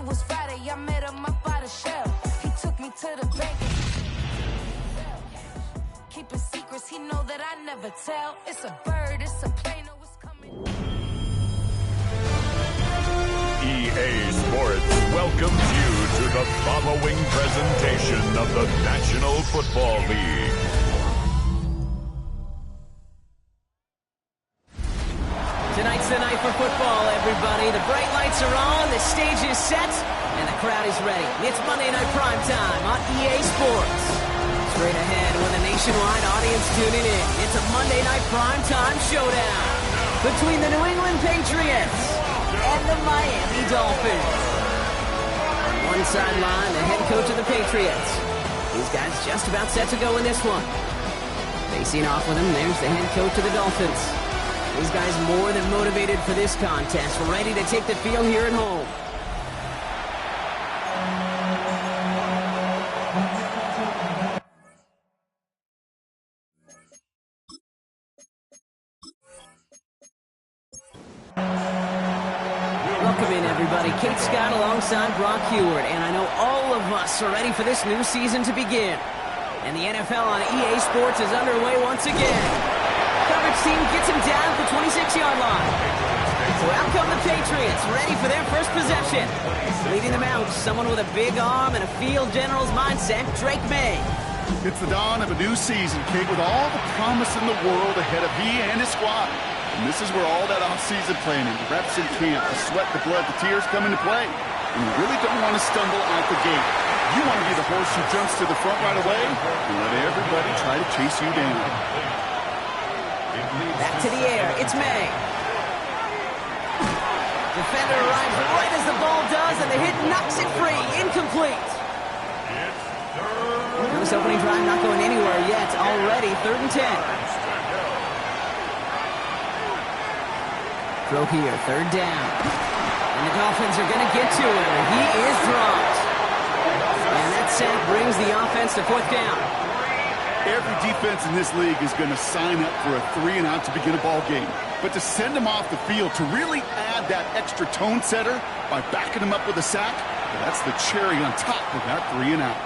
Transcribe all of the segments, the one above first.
was Friday, I met him up by the shell. He took me to the bank. Keeping secrets, he know that I never tell. It's a bird, it's a plane, oh, it's coming. EA Sports welcomes you to the following presentation of the National Football League. Tonight's the night for football, everybody. The bright lights are on, the stage is set, and the crowd is ready. It's Monday Night Primetime on EA Sports. Straight ahead with a nationwide audience tuning in. It's a Monday Night Primetime showdown between the New England Patriots and the Miami Dolphins. On one sideline, the head coach of the Patriots. These guys just about set to go in this one. Facing off with him, there's the head coach of the Dolphins. These guys more than motivated for this contest, ready to take the field here at home. Welcome in, everybody. Kate Scott alongside Brock Heward, and I know all of us are ready for this new season to begin. And the NFL on EA Sports is underway once again. Coverage team gets him down at the 26-yard line. So out come the Patriots, ready for their first possession. Leading them out, someone with a big arm and a field general's mindset, Drake May. It's the dawn of a new season, Kate, with all the promise in the world ahead of he and his squad. And this is where all that off-season planning, the reps in camp, the sweat, the blood, the tears come into play. And you really don't want to stumble out the gate. You want to be the horse who jumps to the front right away and let everybody try to chase you down. Back to the air, it's May. Defender arrives right as the ball does, and the hit knocks it free. Incomplete. This opening drive not going anywhere yet. Already 3rd and 10. Throw here, 3rd down. And the Dolphins are going to get to him. He is dropped. And that sack brings the offense to 4th down. Every defense in this league is going to sign up for a 3-and-out to begin a ball game. But to send him off the field, to really add that extra tone setter by backing him up with a sack, well, that's the cherry on top of that 3-and-out.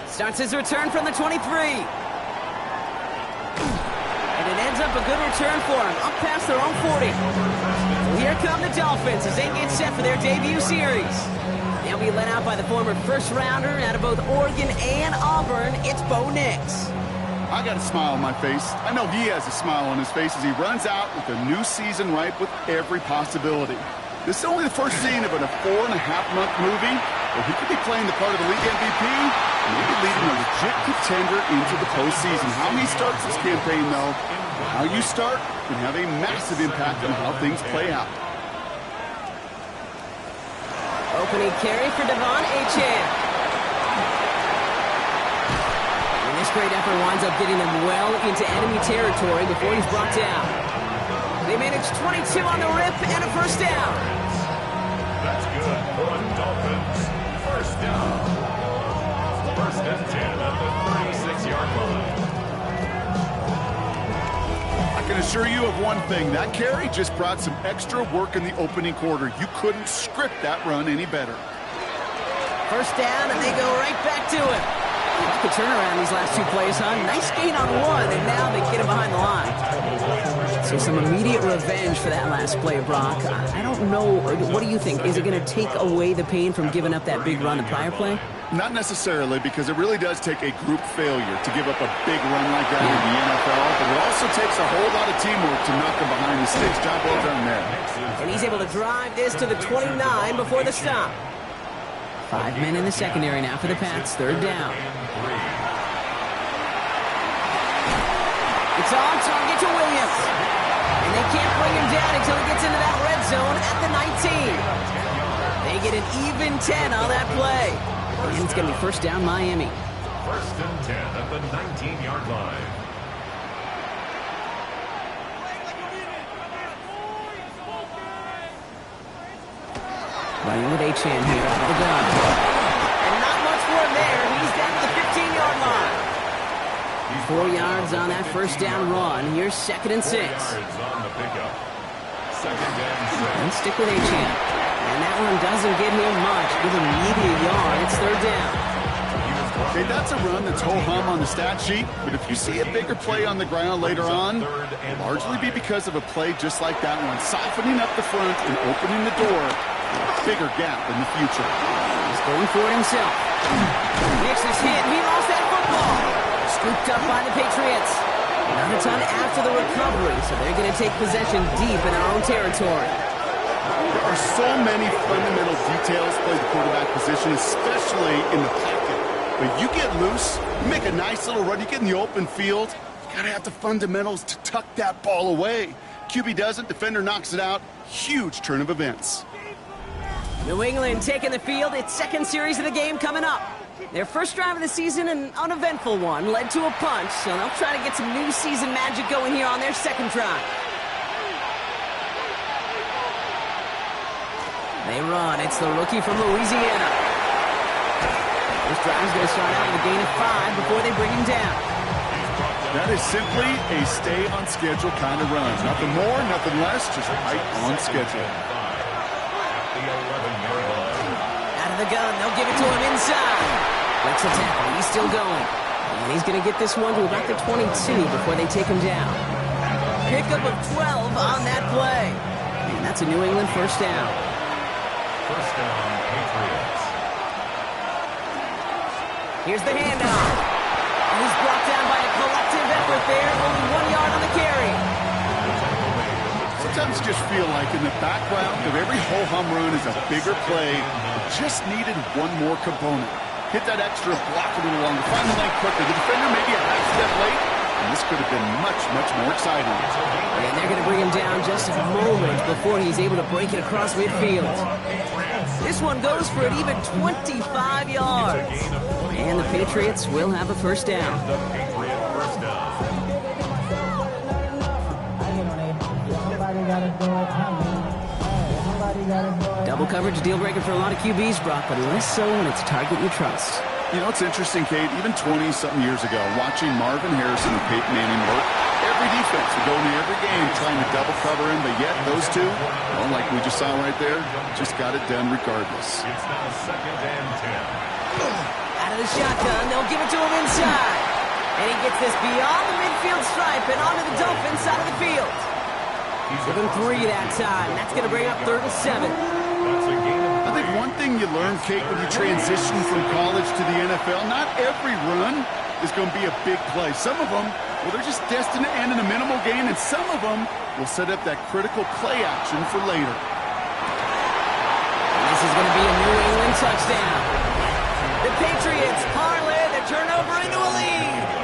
Starts his return from the 23. And it ends up a good return for him, up past their own 40. Here come the Dolphins as they get set for their debut series. They'll be led out by the former first-rounder out of both Oregon and Auburn. It's Bo Nix. I got a smile on my face. I know he has a smile on his face as he runs out with a new season ripe with every possibility. This is only the first scene of a 4.5-month movie where he could be playing the part of the league MVP and maybe leading a legit contender into the postseason. How he starts this campaign, though, how you start can have a massive impact on how things play out. Opening carry for Devon Achane. And this great effort winds up getting them well into enemy territory before he's brought down. They manage 22 on the rip and a 1st down. That's good for the Dolphins. 1st down. 1st and 10 at the 36-yard line. I can assure you of one thing. That carry just brought some extra work in the opening quarter. You couldn't script that run any better. 1st down, and they go right back to it. Good turnaround these last 2 plays, huh? Nice gain on 1, and now they get him behind the line. So some immediate revenge for that last play, Brock. I don't know. What do you think? Is it going to take away the pain from giving up that big run the prior play? Not necessarily, because it really does take a group failure to give up a big run like that in the NFL, but it also takes a whole lot of teamwork to knock them behind the sticks. Job well done there. And he's able to drive this to the 29 before the stop. 5 men in the secondary now for the Pats. 3rd down. It's on target to Williams. And they can't bring him down until he gets into that red zone at the 19. They get an even 10 on that play. And it's going to be 1st down Miami. 1st and 10 at the 19-yard line. Running with Achane here out of the gun. And not much more there. He's down to the 15-yard line. 4 yards on that 1st down run. Here's 2nd and 6. second and 6. And stick with Achane. And that one doesn't get him much. Give him maybe a yard. It's third down. Okay, that's a run that's ho-hum on the stat sheet, but if you see a bigger play on the ground later on, it'll largely be because of a play just like that one, softening up the front and opening the door for a bigger gap in the future. He's going for it himself. Nix is hit. He lost that football. Scooped up by the Patriots. Not a ton after the recovery, so they're going to take possession deep in their own territory. There are so many fundamental details play the quarterback position, especially in the pocket. But you get loose, you make a nice little run, you get in the open field, you got to have the fundamentals to tuck that ball away. QB doesn't, defender knocks it out. Huge turn of events. New England taking the field. Its second series of the game coming up. Their first drive of the season, an uneventful one, led to a punch, so they'll try to get some new season magic going here on their second drive. They run. It's the rookie from Louisiana. This drive's going to start out with a gain of 5 before they bring him down. That is simply a stay-on-schedule kind of run. Nothing more, nothing less, just right on schedule. Out of the gun, they'll give it to him inside. Breaks a tackle, he's still going. And he's going to get this one to about the 22 before they take him down. Pickup of 12 on that play. And that's a New England first down. First down, Patriots. Here's the handoff. And he's brought down by a collective effort there. Only 1 yard on the carry. Sometimes you just feel like in the background of every ho-hum run is a bigger play. It just needed one more component. Hit that extra, block a little longer, find the lane quicker. The defender maybe a half step late, and this could have been much, much more exciting. And they're going to bring him down just a moment before he's able to break it across midfield. This one goes for an even 25 yards. And the Patriots will have a first down. Double coverage, deal breaker for a lot of QBs, Brock, but less so when it's a target you trust. You know, it's interesting, Kate, even 20-something years ago, watching Marvin Harrison and Peyton Manning work, every defense would go into every game trying to double cover him, but yet those two, well, like we just saw right there, just got it done regardless. It's now second and 10. Out of the shotgun, they'll give it to him inside. And he gets this beyond the midfield stripe and onto the Dolphins side of the field. Give him 3 that time. That's going to bring up 3rd and 7. I think one thing you learn, Kate, when you transition from college to the NFL, not every run is going to be a big play. Some of them, well, they're just destined to end in a minimal gain, and some of them will set up that critical play action for later. And this is going to be a New England touchdown. The Patriots parlay the turnover into a lead.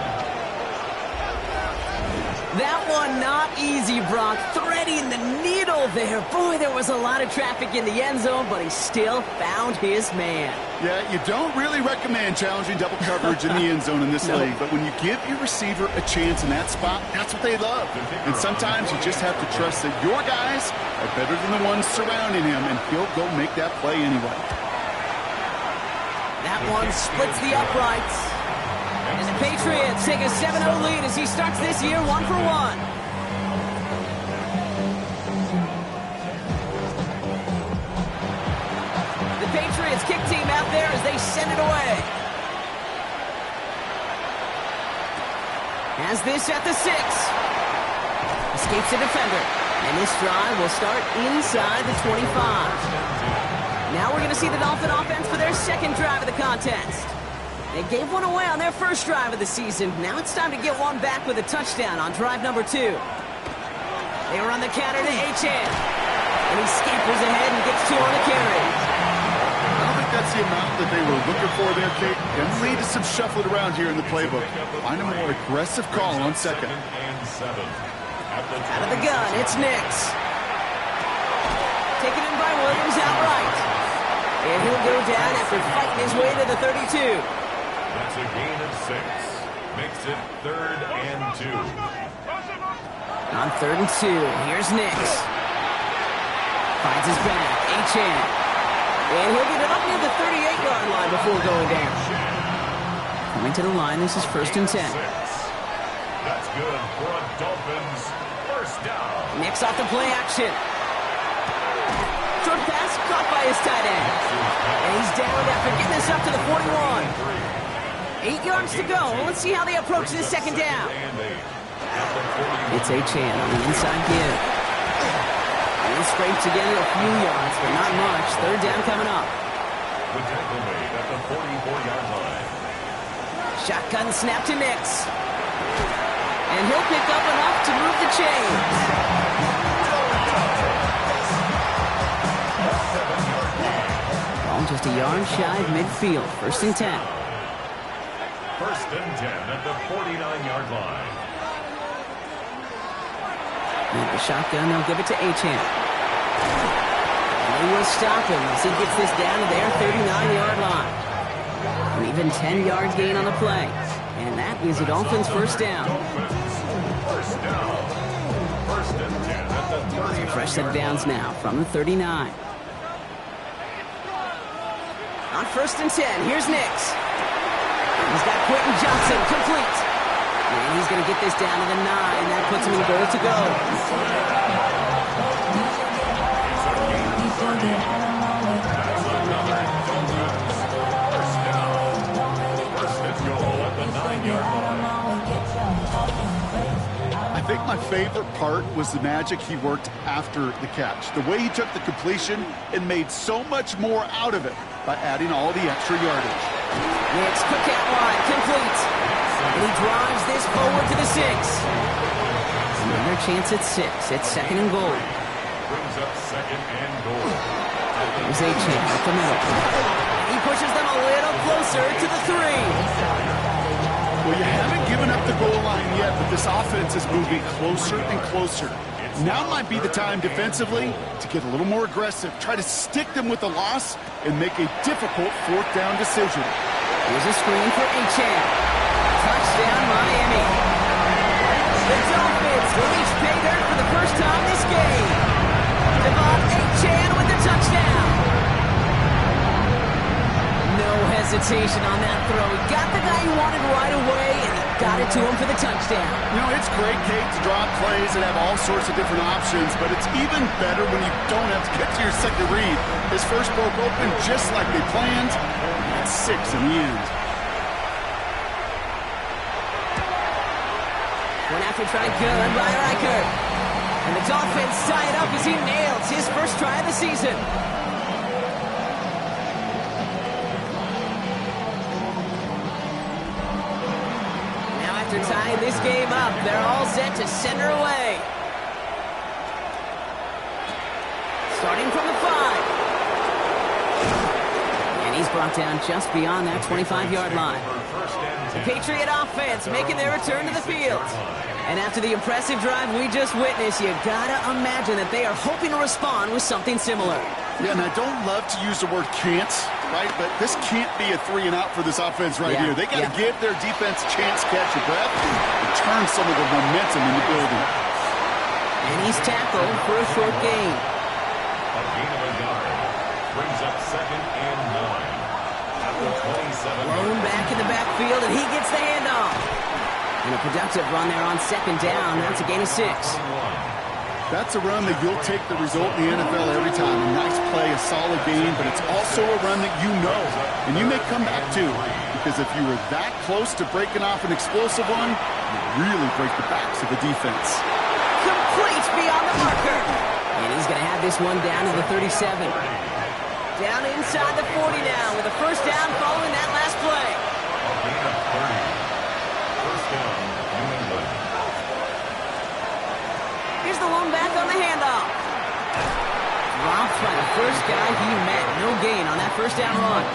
That one not easy, Brock. Threading the needle there. Boy, there was a lot of traffic in the end zone, but he still found his man. Yeah, you don't really recommend challenging double coverage in the end zone in this league, but when you give your receiver a chance in that spot, that's what they love. And sometimes you just have to trust that your guys are better than the ones surrounding him, and he'll go make that play anyway. That one splits the uprights. And the Patriots take a 7-0 lead as he starts this year 1 for 1. The Patriots kick team out there as they send it away. Has this at the 6. Escapes the defender. And this drive will start inside the 25. Now we're going to see the Dolphin offense for their second drive of the contest. They gave one away on their first drive of the season. Now it's time to get one back with a touchdown on drive number 2. They run the counter to Achane. And he scampers ahead and gets 2 on the carry. I don't think that's the amount that they were looking for there, Kate. And lead to some shuffling around here in the playbook. Find a more aggressive call on second. Out of the gun, it's Nix. Taken in by Williams outright. And he'll go down after fighting his way to the 32. That's a gain of 6. Makes it 3rd and 2. On 3rd and 2, here's Nix. Finds his back, Achane. And he'll get it up near the 38-yard line before going down. Coming to the line, this is 1st and 10. That's good for a Dolphins first down. Nix off the play action. short pass caught by his tight end. And he's down after getting this up to the 41. 8 yards to go. Let's see how they approach this second down. It's A-Chan on the inside give. He scrapes together a few yards, but not much. Third down coming up. The tackle made at the 44-yard line. Shotgun snap to Nix. And he'll pick up enough to move the chains. Ball just a yard shy of midfield. 1st and 10. 1st and 10 at the 49-yard line. With the shotgun, they'll give it to A-Chan. They will stop him as he gets this down to their 39-yard line. An even 10 yards gain on the play. And that is the Dolphins' first down. First down. 1st and 10 at the 39. Fresh set of downs now from the 39. On 1st and 10, here's Nix. He's got Quentin Johnson complete. And he's going to get this down to the 9. That puts him in goal to go. I think my favorite part was the magic he worked after the catch. The way he took the completion and made so much more out of it by adding all the extra yardage. Nix, quick out wide, complete. And he drives this forward to the 6. Another chance at 6. It's 2nd and goal. Brings up 2nd and goal. There's A-Chan at the middle. And he pushes them a little closer to the 3. Well, you haven't given up the goal line yet, but this offense is moving closer and closer. Now might be the time defensively to get a little more aggressive, try to stick them with the loss, and make a difficult 4th down decision. Here's a screen for A-Chan. Touchdown, Miami. The Dolphins reach pay dirt for the first time this game. Devon A-Chan with the touchdown. No hesitation on that throw. He got the guy he wanted right away, and he got it to him for the touchdown. You know, it's great, Kate, to draw plays and have all sorts of different options, but it's even better when you don't have to get to your second read. His first broke open just like they planned. That's 6 in the end. Went after try good by Reichert. And the Dolphins tie it up as he nails his first try of the season. Now after tying this game up, they're all set to send her away. Starting from the 5. And he's brought down just beyond that 25-yard line. The Patriot offense making their return to the field. And after the impressive drive we just witnessed, you gotta imagine that they are hoping to respond with something similar. Yeah, and I don't love to use the word can't, right? But this can't be a 3 and out for this offense right here. They gotta give their defense a chance to catch your breath and turn some of the momentum in the building. And he's tackled for a short gain. A gain of a yard. Brings up 2nd and 9. At the 27. Blown back in the backfield, and he gets the handoff. And a productive run there on 2nd down. That's a gain of 6. That's a run that you'll take the result in the NFL every time. A nice play, a solid game, but it's also a run that you know, and you may come back to. Because if you were that close to breaking off an explosive one, you really break the backs of the defense. Complete beyond the marker. And he's going to have this one down to the 37. Down inside the 40 now with a first down following that last play. A gain of 30. First down, New England. Here's the one back on the handoff. Dropped by the first guy he met. No gain on that first down run.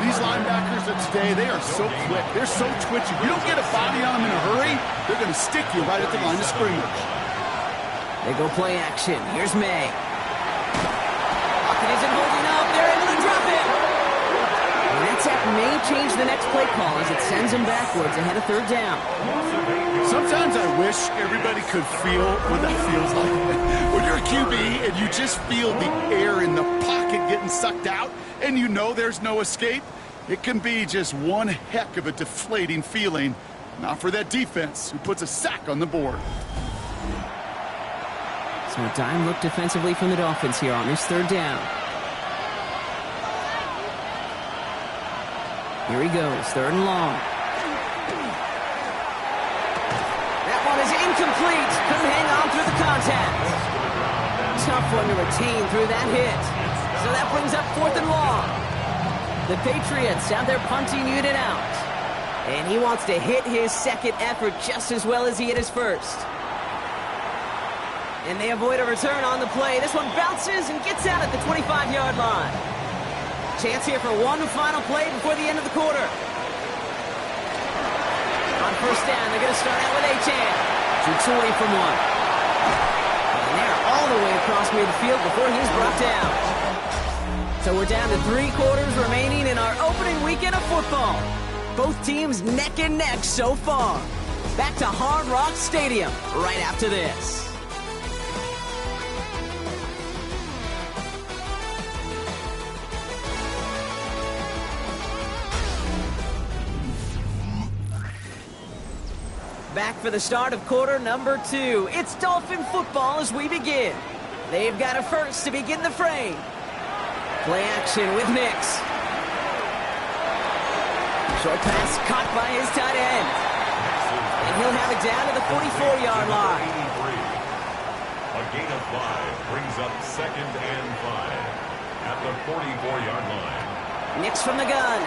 These linebackers of today, they are so quick. They're so twitchy. You don't get a body on them in a hurry, they're going to stick you right at the line of scrimmage. They go play action. Here's May. Pocket isn't holding up. They're able to drop it. And that sack may change the next play call as it sends them backwards ahead of 3rd down. Sometimes I wish everybody could feel what that feels like. When you're a QB and you just feel the air in the pocket getting sucked out and you know there's no escape, it can be just one heck of a deflating feeling. Not for that defense who puts a sack on the board. So a dime look defensively from the Dolphins here on this third down. Here he goes, third and long. That one is incomplete. Couldn't hang on through the contact. Tough one to retain through that hit. So that brings up fourth and long. The Patriots have their punting unit out. And he wants to hit his second effort just as well as he hit his first. And they avoid a return on the play. This one bounces and gets out at the 25-yard line. Chance here for one final play before the end of the quarter. On first down, they're going to start out with Achane. Shoots away from one. And they're all the way across midfield before he's brought down. So we're down to 3 quarters remaining in our opening weekend of football. Both teams neck and neck so far. Back to Hard Rock Stadium right after this. Back for the start of quarter number 2. It's Dolphin football as we begin. They've got a first to begin the frame. Play action with Nix. Short pass caught by his tight end. And he'll have it down to the 44-yard line. A gain of 5 brings up second and 5 at the 44-yard line. Nix from the gun.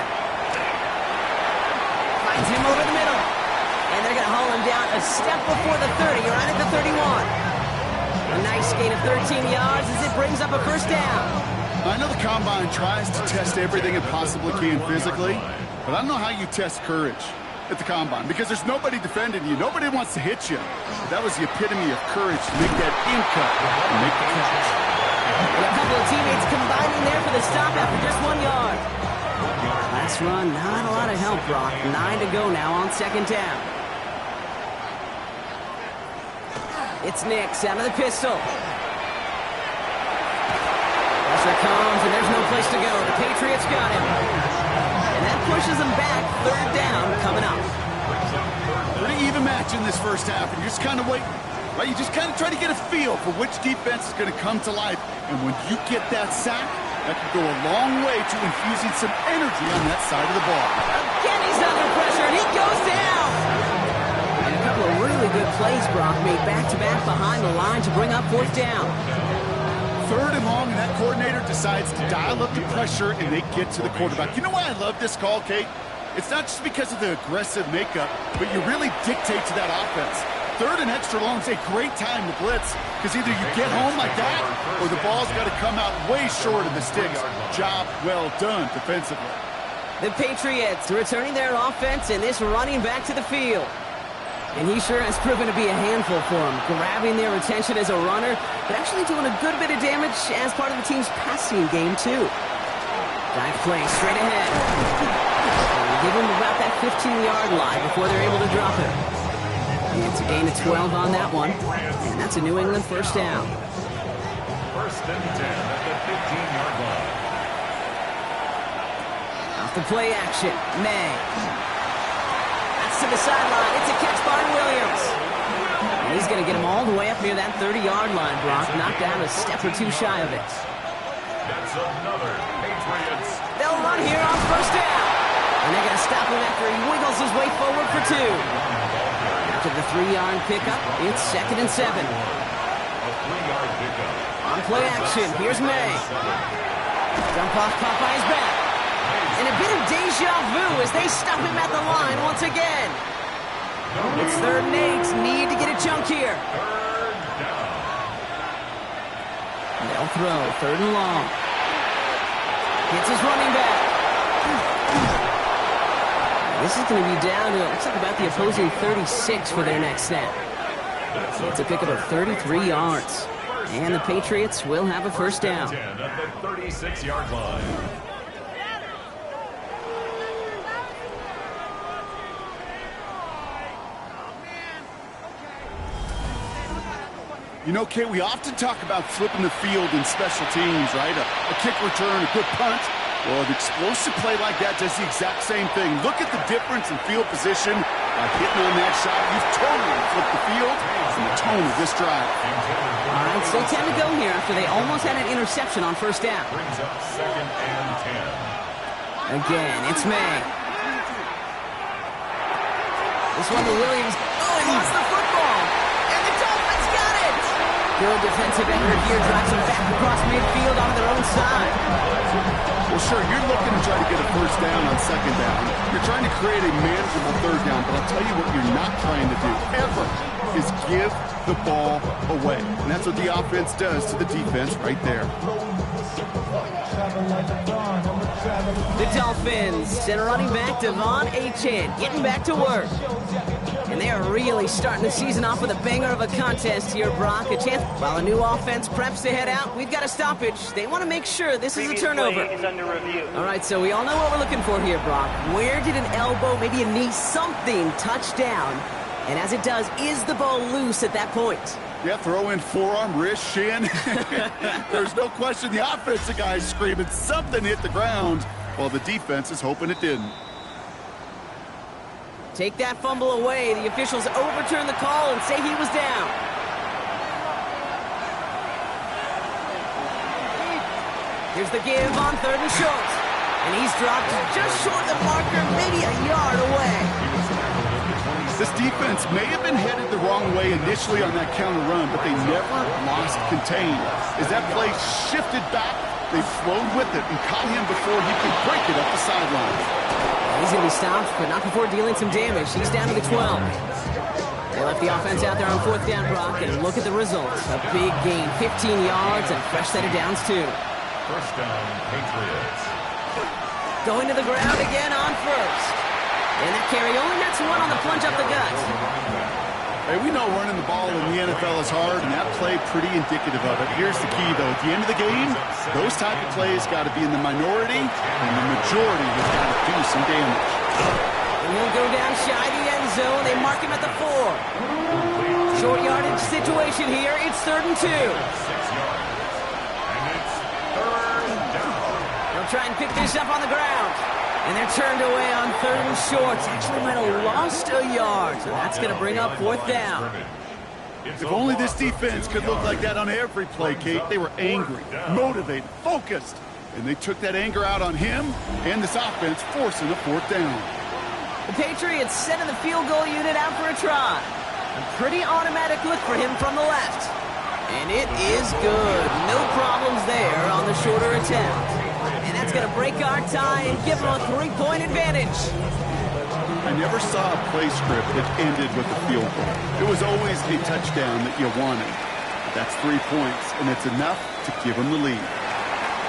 Finds him over the middle. And they're going to haul him down a step before the 30, right at the 31. A nice gain of 13 yards as it brings up a first down. I know the Combine tries to test everything it possibly can physically, but I don't know how you test courage at the Combine because there's nobody defending you. Nobody wants to hit you. But that was the epitome of courage to make that in-cut and make the catch. And a couple of teammates combining there for the stop after just 1 yard. Last run, not a lot of help, Brock. 9 to go now on second down. It's Nix out of the pistol. Pressure comes, and there's no place to go. The Patriots got him. And that pushes them back. Third down coming up. Pretty even match in this first half, and you're just kind of waiting. Right? You just kind of try to get a feel for which defense is going to come to life. And when you get that sack, that could go a long way to infusing some energy on that side of the ball. Again, he's under pressure, and he goes down. And a couple of really good plays, Brock, made back-to-back behind the line to bring up fourth down. Third and long, and that coordinator decides to dial up the pressure, and they get to the quarterback. You know why I love this call, Kate? It's not just because of the aggressive makeup, but you really dictate to that offense. Third and extra long is a great time to blitz, because either you get home like that, or the ball's got to come out way short of the sticks. Job well done defensively. The Patriots returning their offense and this running back to the field. And he sure has proven to be a handful for them, grabbing their attention as a runner, but actually doing a good bit of damage as part of the team's passing game, too. Dive play straight ahead. And give them about that 15-yard line before they're able to drop it. It's a gain of 12 on that one, and that's a New England first down. First and 10 at the 15-yard line. Off the play action, May. To the sideline. It's a catch by Williams. And he's going to get him all the way up near that 30-yard line, Brock. Knocked down a step or two shy of it. That's another Patriots. They'll run here on first down. And they're going to stop him after he wiggles his way forward for 2. After the 3-yard pickup, it's second and 7. A 3-yard pickup. On play action, here's May. Dump off Popeye's back. And a bit of deja vu as they stop him at the line once again. It's third and 8. Need to get a chunk here. They'll throw. Third and long. Gets his running back. This is going to be down to, it looks like about the opposing 36 for their next snap. It's a pickup of 33 yards. And the Patriots will have a first down. At the 36-yard line. You know, Kate, we often talk about flipping the field in special teams, right? A kick return, a good punt. Well, an explosive play like that does the exact same thing. Look at the difference in field position by hitting on that shot. You've totally flipped the field and the tone of this drive. All right, Patriots, they tend to go here after they almost had an interception on first down. Brings up 2nd and 10. Again, it's May. This one to Williams. Oh, he lost the football. And the Dolphins got it. Good defensive effort here. Drives them back across midfield onto their own side. Well, sure, you're looking to try to get a first down on 2nd down. You're trying to create a manageable 3rd down, but I'll tell you what you're not trying to do, ever, is give the ball away. And that's what the offense does to the defense right there. The Dolphins send a running back, Devon Achane, getting back to work. And they are really starting the season off with a banger of a contest here, Brock. A chance while a new offense preps to head out. We've got a stoppage. They want to make sure this is a turnover. Is under review. All right, so we all know what we're looking for here, Brock. Where did an elbow, maybe a knee, something touch down? And as it does, is the ball loose at that point? Yeah, throw in forearm, wrist, shin. There's no question the offensive guy's screaming something hit the ground while the defense is hoping it didn't. Take that fumble away. The officials overturn the call and say he was down. Here's the give on 3rd and short. And he's dropped just short of the marker, maybe a yard away. This defense may have been headed the wrong way initially on that counter run, but they never lost contain. As that play shifted back, they flowed with it and caught him before he could break it up the sideline. He's going to be stopped, but not before dealing some damage. He's down to the 12. They left the offense out there on 4th down, Brock, and look at the results. A big gain, 15 yards, and a fresh set of downs, too. First down, Patriots. Going to the ground again on 1st. And that carry only nets 1 on the plunge up the gut. Hey, we know running the ball in the NFL is hard, and that play pretty indicative of it. Here's the key, though. At the end of the game, those type of plays got to be in the minority, and the majority has got to do some damage. And he'll go down shy the end zone. They mark him at the 4. Short yardage situation here. It's 3rd and 2. 6 yards. And it's 3rd down. They'll try and pick this up on the ground. And they're turned away on 3rd and short. Actually might have lost a yard. So that's going to bring up 4th down. If only this defense could look like that on every play, Kate. They were angry, motivated, focused. And they took that anger out on him and this offense, forcing a 4th down. The Patriots sending the field goal unit out for a try. A pretty automatic look for him from the left. And it is good. No problems there on the shorter attempt. And that's going to break our tie and give them a 3-point advantage. I never saw a play script that ended with a field goal. It was always a touchdown that you wanted. That's 3 points, and it's enough to give them the lead.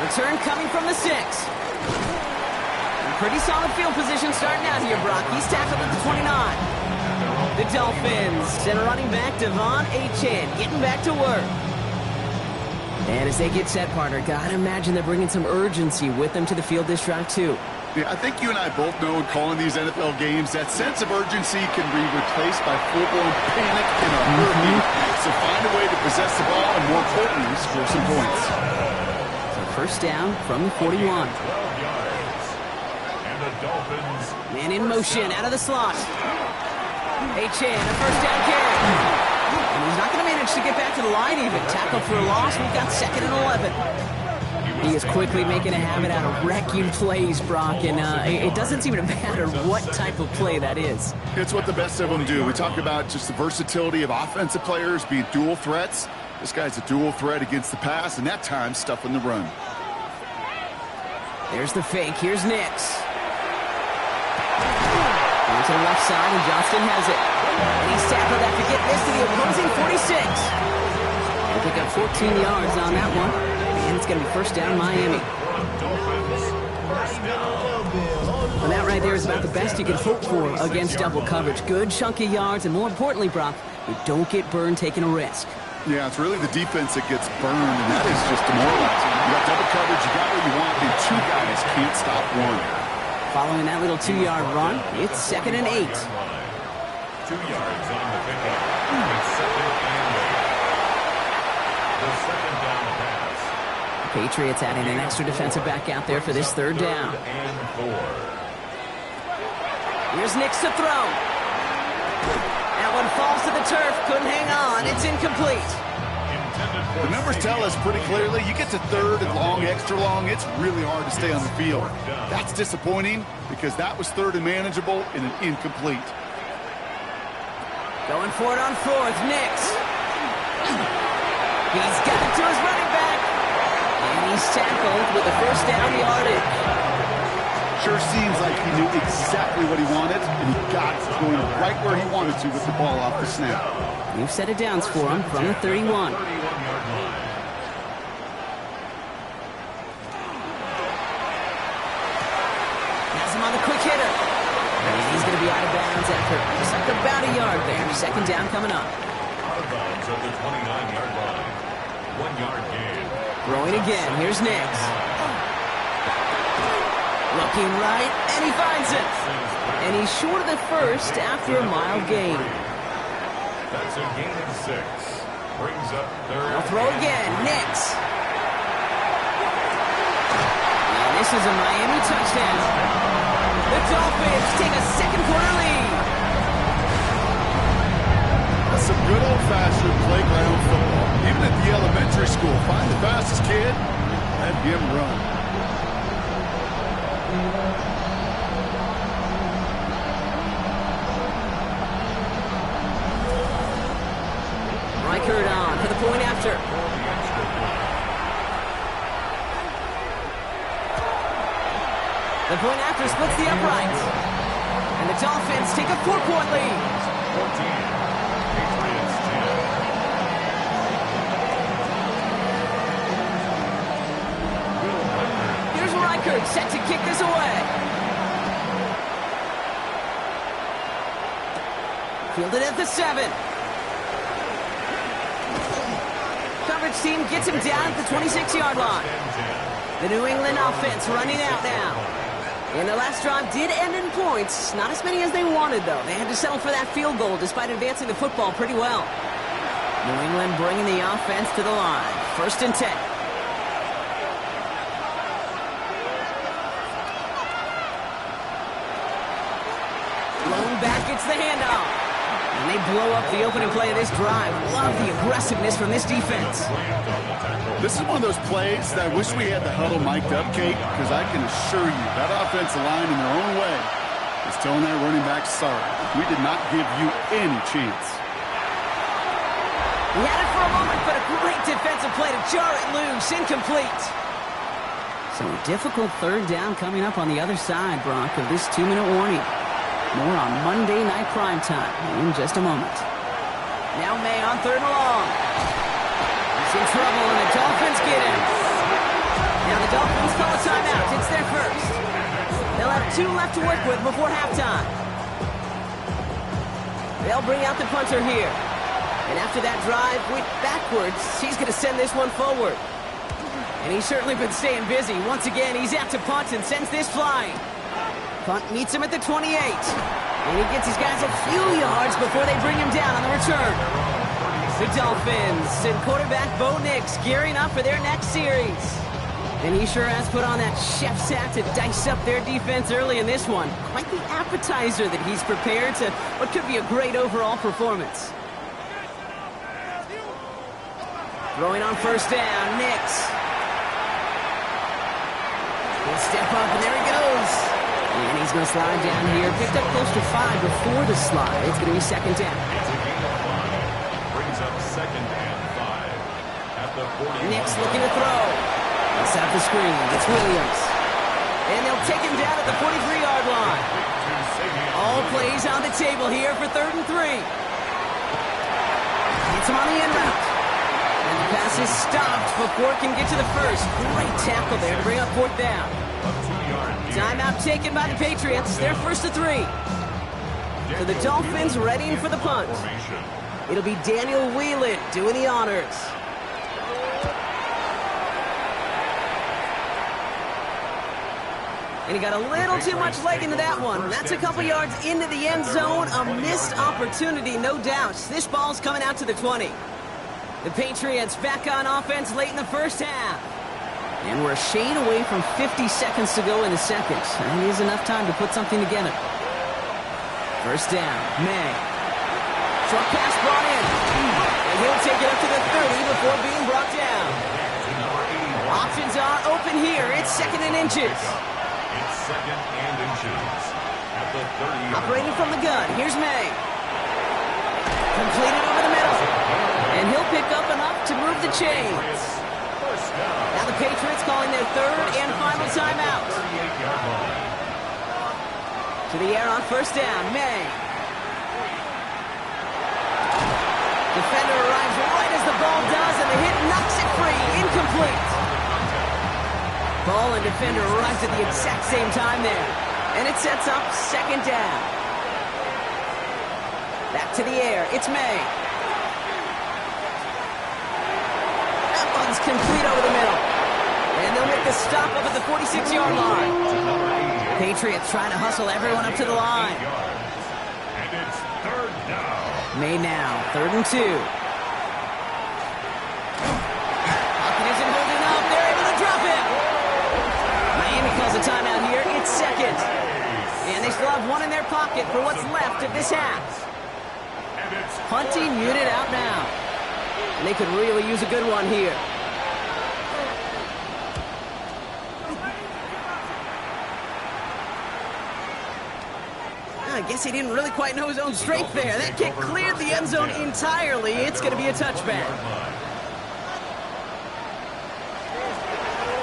Return coming from the 6. Pretty solid field position starting out here, Brock. He's tackled at the 29. The Dolphins send a running back, Devon Achane, getting back to work. And as they get set, partner, gotta imagine they're bringing some urgency with them to the field this drive, too. Yeah, I think you and I both know in calling these NFL games, that sense of urgency can be replaced by full-blown panic in a hurry. So find a way to possess the ball and, more importantly, score some points. So first down from the 41. 12 yards. And the Dolphins. Man in motion, out of the slot. Achane, a first down carry. And he's not going to manage to get back to the line even. Tackle for a loss. We've got 2nd and 11. He is quickly making a habit out of wrecking plays, Brock, and it doesn't seem to matter what type of play that is. It's what the best of them do. We talk about just the versatility of offensive players being dual threats. This guy's a dual threat against the pass, and that time stuffing the run. There's the fake. Here's Nix. Going to the left side, and Johnston has it. And he's tackled after getting this to the opposing 46. He'll pick up 14 yards on that one. And it's going to be first down, Miami. Well, that right there is about the best you can hope for against double coverage. Good chunky yards, and more importantly, Brock, you don't get burned taking a risk. Yeah, it's really the defense that gets burned, and that is just demoralizing. You got double coverage, you got what you want, and 2 guys can't stop one. Following that little 2-yard run, it's 2nd and 8. 2 yards on the pickup. It's 2nd and 8. The 2nd down pass. Patriots adding an extra defensive back out there for this 3rd down. 3rd and 4. Here's Nix to throw. That one falls to the turf. Couldn't hang on. It's incomplete. Intended The numbers tell us pretty clearly, you get to third and long, extra long, it's really hard to stay on the field. That's disappointing because that was third and manageable in an incomplete. Going for it on fourth, Nix. He's got it to his running back. And he's tackled with the first down yardage. Sure seems like he knew exactly what he wanted, and he got it going right where he wanted to with the ball off the snap. New set of downs for him from the 31. Has him on the quick hitter. And he's going to be out of bounds after looks like about a yard there. Second down coming up. Out of bounds at the 29-yard line. 1 yard gain. Throwing again. Here's Nix. Looking right, and he finds it. And he's short of the first after a mild gain. That's a gain of 6. Brings up third. I'll throw again. Nix. And this is a Miami touchdown. The Dolphins take a second quarter lead. That's some good old-fashioned playground football. Even at the elementary school, find the fastest kid, let him run. Reichert on for the point after. The point after splits the uprights. And the Dolphins take a 4-point lead. 14. Patriots 10. Here's Reichert set to kick this away. Fielded at the 7. Coverage team gets him down at the 26-yard line. The New England offense running out now. And the last drive did end in points. Not as many as they wanted, though. They had to settle for that field goal despite advancing the football pretty well. New England bringing the offense to the line. 1st and 10. Blown back, it's the handoff. And they blow up the opening play of this drive. Love the aggressiveness from this defense. This is one of those plays that I wish we had the huddle mic'd up, Kate, because I can assure you that offensive line in their own way is telling that running back, sorry, we did not give you any chance. He had it for a moment, but a great defensive play to jar it loose. Incomplete. So a difficult third down coming up on the other side, Brock, of this 2-minute warning. More on Monday Night Primetime in just a moment. Now May on 3rd and long. He's in trouble, and the Dolphins get him. Now the Dolphins call a timeout. It's their first. They'll have 2 left to work with before halftime. They'll bring out the punter here. And after that drive went backwards, he's going to send this one forward. And he's certainly been staying busy. Once again, he's out to punt and sends this flying. Punt meets him at the 28. And he gets his guys a few yards before they bring him down on the return. The Dolphins and quarterback Bo Nix gearing up for their next series. And he sure has put on that chef's hat to dice up their defense early in this one. Quite the appetizer that he's prepared to what could be a great overall performance. Throwing on 1st down, Nix. He'll step up, and there he goes. And he's going to slide down here. Picked up close to 5 before the slide. It's going to be 2nd down. Brings up 2nd and 5. At the 40. Nix looking to throw. It's out the screen. It's Williams. And they'll take him down at the 43-yard line. All plays on the table here for 3rd and 3. Gets him on the end route. And the pass is stopped before it can get to the first. Great tackle there to bring up 4th down. Timeout taken by the Patriots. They're 1st and 3. For the Dolphins, readying for the punt. It'll be Daniel Whelan doing the honors. And he got a little too much leg into that one. That's a couple yards into the end zone. A missed opportunity, no doubt. This ball's coming out to the 20. The Patriots back on offense late in the first half. And we're a shade away from 50 seconds to go in the second. That is enough time to put something together. 1st down, May. Short pass brought in. And he'll take it up to the 30 before being brought down. Options are open here. It's 2nd and inches. It's 2nd and inches. At the 30. Operating from the gun. Here's May. Completed over the middle. And he'll pick up enough to move the chains. Now the Patriots calling their 3rd and final timeout. To the air on 1st down. May. Defender arrives right as the ball does, and the hit knocks it free. Incomplete. Ball and defender arrives at the exact same time there. And it sets up 2nd down. Back to the air. It's May. That one's complete over the middle. And they'll make the stop up at the 46-yard line. Patriots trying to hustle everyone up to the line. And it's 3rd down. May now, 3rd and 2. Pocket isn't holding up. They're able to drop it. Miami calls a timeout here. It's 2nd. And they still have one in their pocket for what's left of this half. Punting unit out now. And they could really use a good one here. I guess he didn't really quite know his own strength there. That kick cleared the end zone entirely. It's going to be a touchback.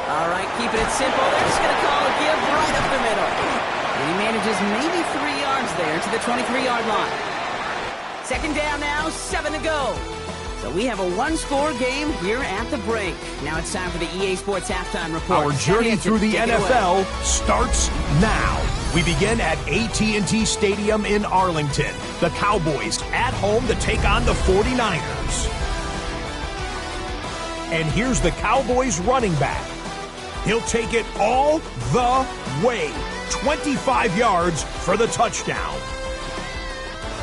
All right, keeping it simple. They're just going to call a give right up the middle. And he manages maybe 3 yards there to the 23-yard line. 2nd down now, 7 to go. So we have a one-score game here at the break. Now it's time for the EA Sports Halftime Report. Our journey through the NFL starts now. We begin at AT&T Stadium in Arlington. The Cowboys at home to take on the 49ers. And here's the Cowboys running back. He'll take it all the way. 25 yards for the touchdown.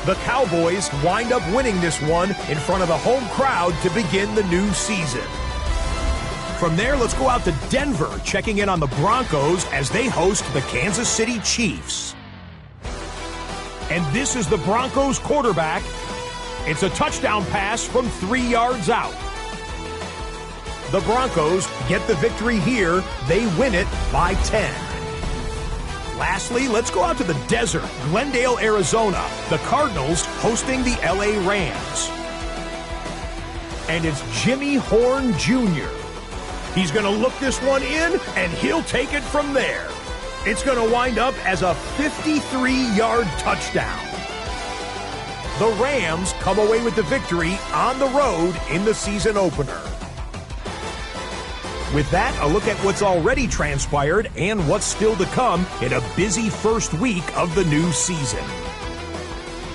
The Cowboys wind up winning this one in front of the home crowd to begin the new season. From there, let's go out to Denver, checking in on the Broncos as they host the Kansas City Chiefs. And this is the Broncos quarterback. It's a touchdown pass from 3 yards out. The Broncos get the victory here. They win it by 10. Lastly, let's go out to the desert, Glendale, Arizona. The Cardinals hosting the LA Rams. And it's Jimmy Horn Jr. He's going to look this one in, and he'll take it from there. It's going to wind up as a 53-yard touchdown. The Rams come away with the victory on the road in the season opener. With that, a look at what's already transpired and what's still to come in a busy first week of the new season.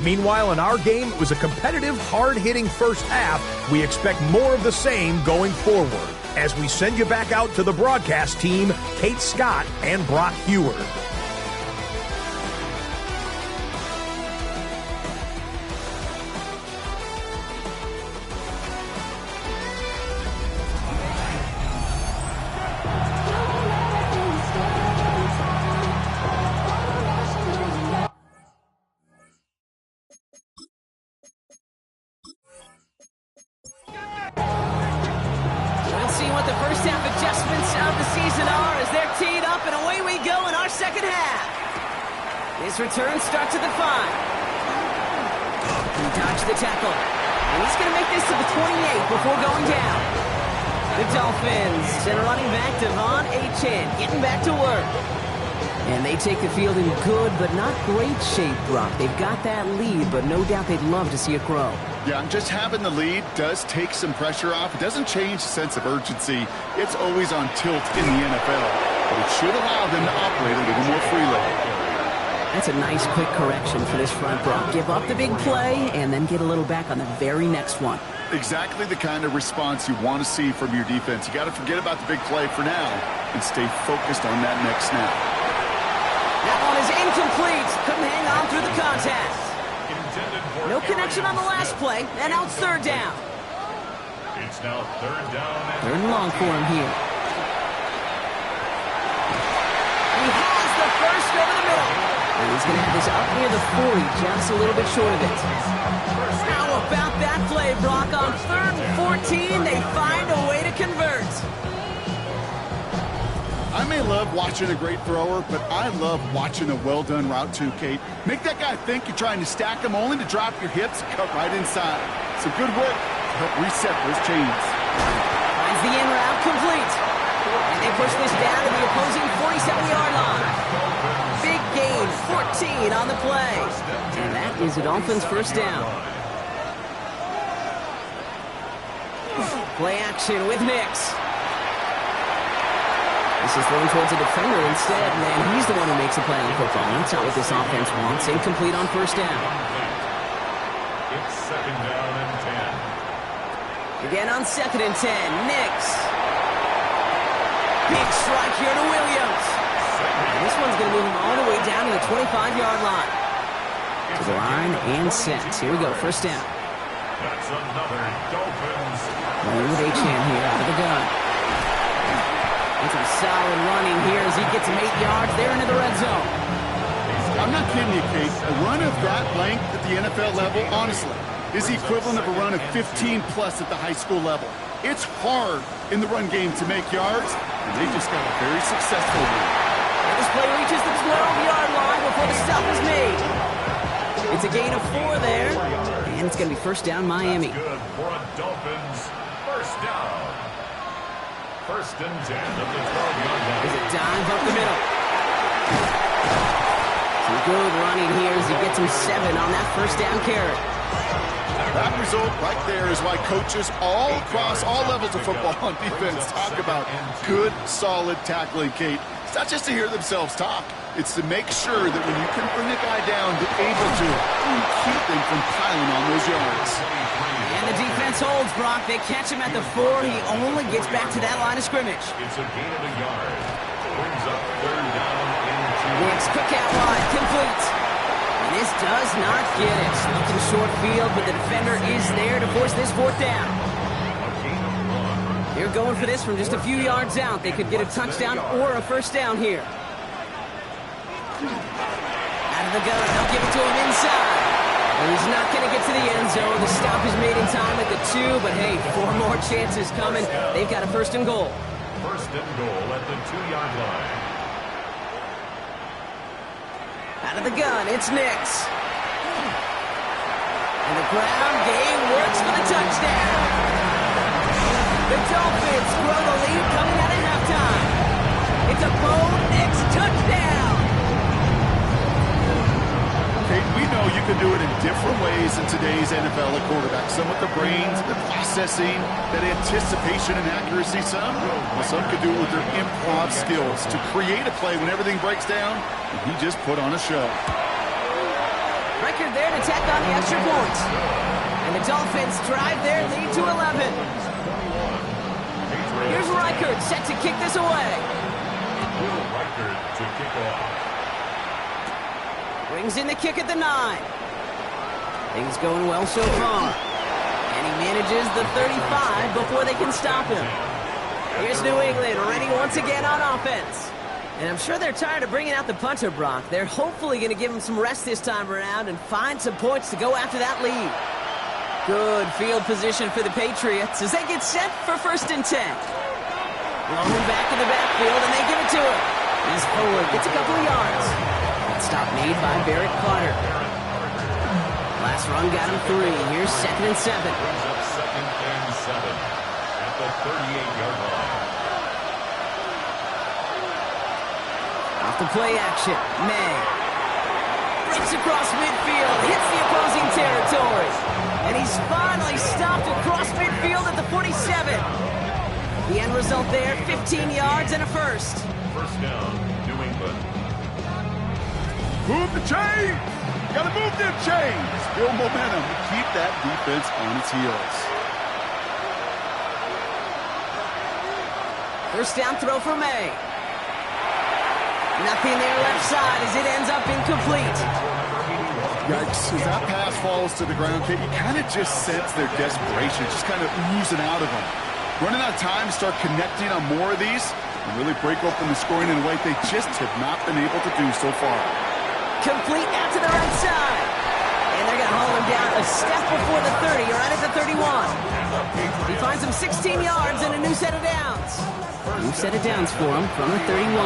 Meanwhile, in our game, it was a competitive, hard-hitting first half. We expect more of the same going forward as we send you back out to the broadcast team, Kate Scott and Brock Heward. Return starts at the 5. He dodged the tackle. And he's going to make this to the 28 before going down. The Dolphins send a running back, Devon Achane, getting back to work. And they take the field in good but not great shape, Brock. They've got that lead, but no doubt they'd love to see it grow. Yeah, just having the lead does take some pressure off. It doesn't change the sense of urgency. It's always on tilt in the NFL. But it should allow them to operate a little more freely. That's a nice quick correction for this front, Brock. Give up the big play and then get a little back on the very next one. Exactly the kind of response you want to see from your defense. You got to forget about the big play for now and stay focused on that next snap. That one is incomplete. Couldn't hang on through the contact. No connection on the last play, and now it's 3rd down. It's now 3rd down. 3rd and long for him here. He has the first over the middle. And he's going to have this up near the 40, just a little bit short of it. How about that play, Brock? On 3rd and 14, they find a way to convert. I may love watching a great thrower, but I love watching a well-done route too, Kate. Make that guy think you're trying to stack him only to drop your hips and cut right inside. Some good work to help reset those chains. Finds the in route complete. And they push this down to the opposing 47-yard line. Big gain, 14 on the play. And that is the Dolphins' first down. Play action with Nix. This is thrown towards a defender instead, and he's the one who makes the play on football. That's not what this offense wants. Incomplete on first down. It's 2nd down and 10. Again on 2nd and 10. Nix. Big strike here to Williams. And this one's going to move him all the way down to the 25-yard line. To the line and set. Here we go, first down. That's another Dolphins. Running with H-Man here out of the gun. And some solid running here as he gets him 8 yards there into the red zone. I'm not kidding you, Kate. A run of that length at the NFL level, honestly, is the equivalent of a run of 15-plus at the high school level. It's hard in the run game to make yards, and they just got a very successful one. And this play reaches the 12-yard line before the stop is made. It's a gain of 4 there, and it's going to be first down Miami. That's good for a Dolphins first down. 1st and 10 at the 12-yard line. There's a dive up the middle. Some good running here as he gets him 7 on that first down carry. That result right there is why coaches all across all levels of football on defense talk about good, solid tackling, Kate. It's not just to hear themselves talk. It's to make sure that when you can bring a guy down, you're able to keep them from piling on those yards. And the defense holds, Brock. They catch him at the 4. He only gets back to that line of scrimmage. It's a gain of a yard. Brings up 3rd down and 2. Nix, cookout line, complete. And this does not get it. Looking short field, but the defender is there to force this 4th down. They're going for this from just a few yards out. They could get a touchdown or a first down here. Out of the gun, they'll give it to him inside. And he's not going to get to the end zone. The stop is made in time at the 2, but hey, 4 more chances coming. They've got a 1st and goal. 1st and goal at the 2-yard line. Out of the gun, it's Nix. And the ground game works for the touchdown. The Dolphins grow the lead coming out of halftime. It's a Bo Nix touchdown. Kate, we know you can do it in different ways in today's NFL at quarterback. Some with the brains, the processing, that anticipation and accuracy. Some could do it with their improv skills to create a play when everything breaks down. And he just put on a show. Record there to tack on the extra point. And the Dolphins drive their lead to 11. Here's Reichert set to kick this away. Reichert to kick off. Brings in the kick at the 9. Things going well so far. And he manages the 35 before they can stop him. Here's New England ready once again on offense. And I'm sure they're tired of bringing out the punter, Brock. They're hopefully going to give him some rest this time around and find some points to go after that lead. Good field position for the Patriots as they get set for 1st and 10. Blown back in the backfield, and they give it to him. He's forward, gets a couple of yards. Stop made by Barrett Carter. Last run got him 3. Here's 2nd and 7. 2nd and 7 at the 38-yard line. Off the play action, May. Breaks across midfield, hits the opposing territory. And he's finally stopped across midfield at the 47. The end result there, 15 yards and a first. First down, New England. Move the chains! Gotta move them chains! Build momentum to keep that defense on its heels. First down throw for May. Nothing there left side as it ends up incomplete. Yikes, as that pass falls to the ground, Kate, you kind of just sense their desperation, just kind of oozing out of them. Running out of time to start connecting on more of these and really break open the scoring in a way they just have not been able to do so far. Complete out to the right side. And they're going to haul him him down a step before the 30, or right at the 31. He finds him 16 yards and a new set of downs. New set of downs for him from the 31.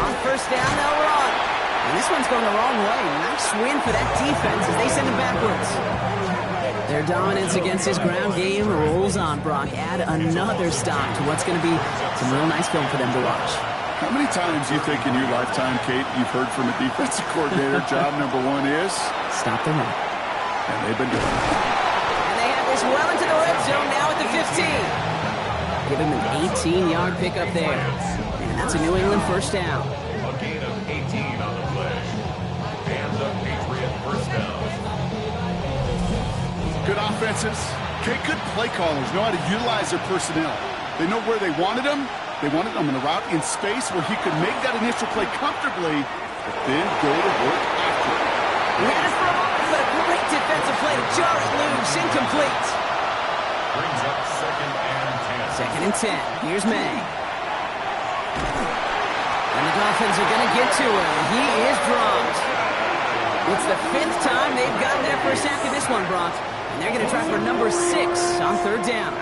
On first down, they'll run. And this one's going the wrong way. Nice win for that defense as they send him backwards. Their dominance against his ground game rolls on, Brock. Add another stop to what's going to be some real nice film for them to watch. How many times do you think in your lifetime, Kate, you've heard from a defensive coordinator, job number one is? Stop the run. And they've been doing it. And they have this well into the red zone now at the 15. Give him an 18-yard pickup there. And that's a New England first down. A gain of 18 on the play. And the Patriot first down. Good offenses. Kate, good play callers know how to utilize their personnel. They know where they wanted them. They wanted him in a route in space where he could make that initial play comfortably, but then go to work after it. He had it for a moment, but a great defensive play to jar it loose. Incomplete. Brings up 2nd and 10. 2nd and 10. Here's May. And the Dolphins are going to get to him. He is dropped. It's the 5th time they've gotten their first sack of this one, Brock. And they're going to try for number 6 on 3rd down.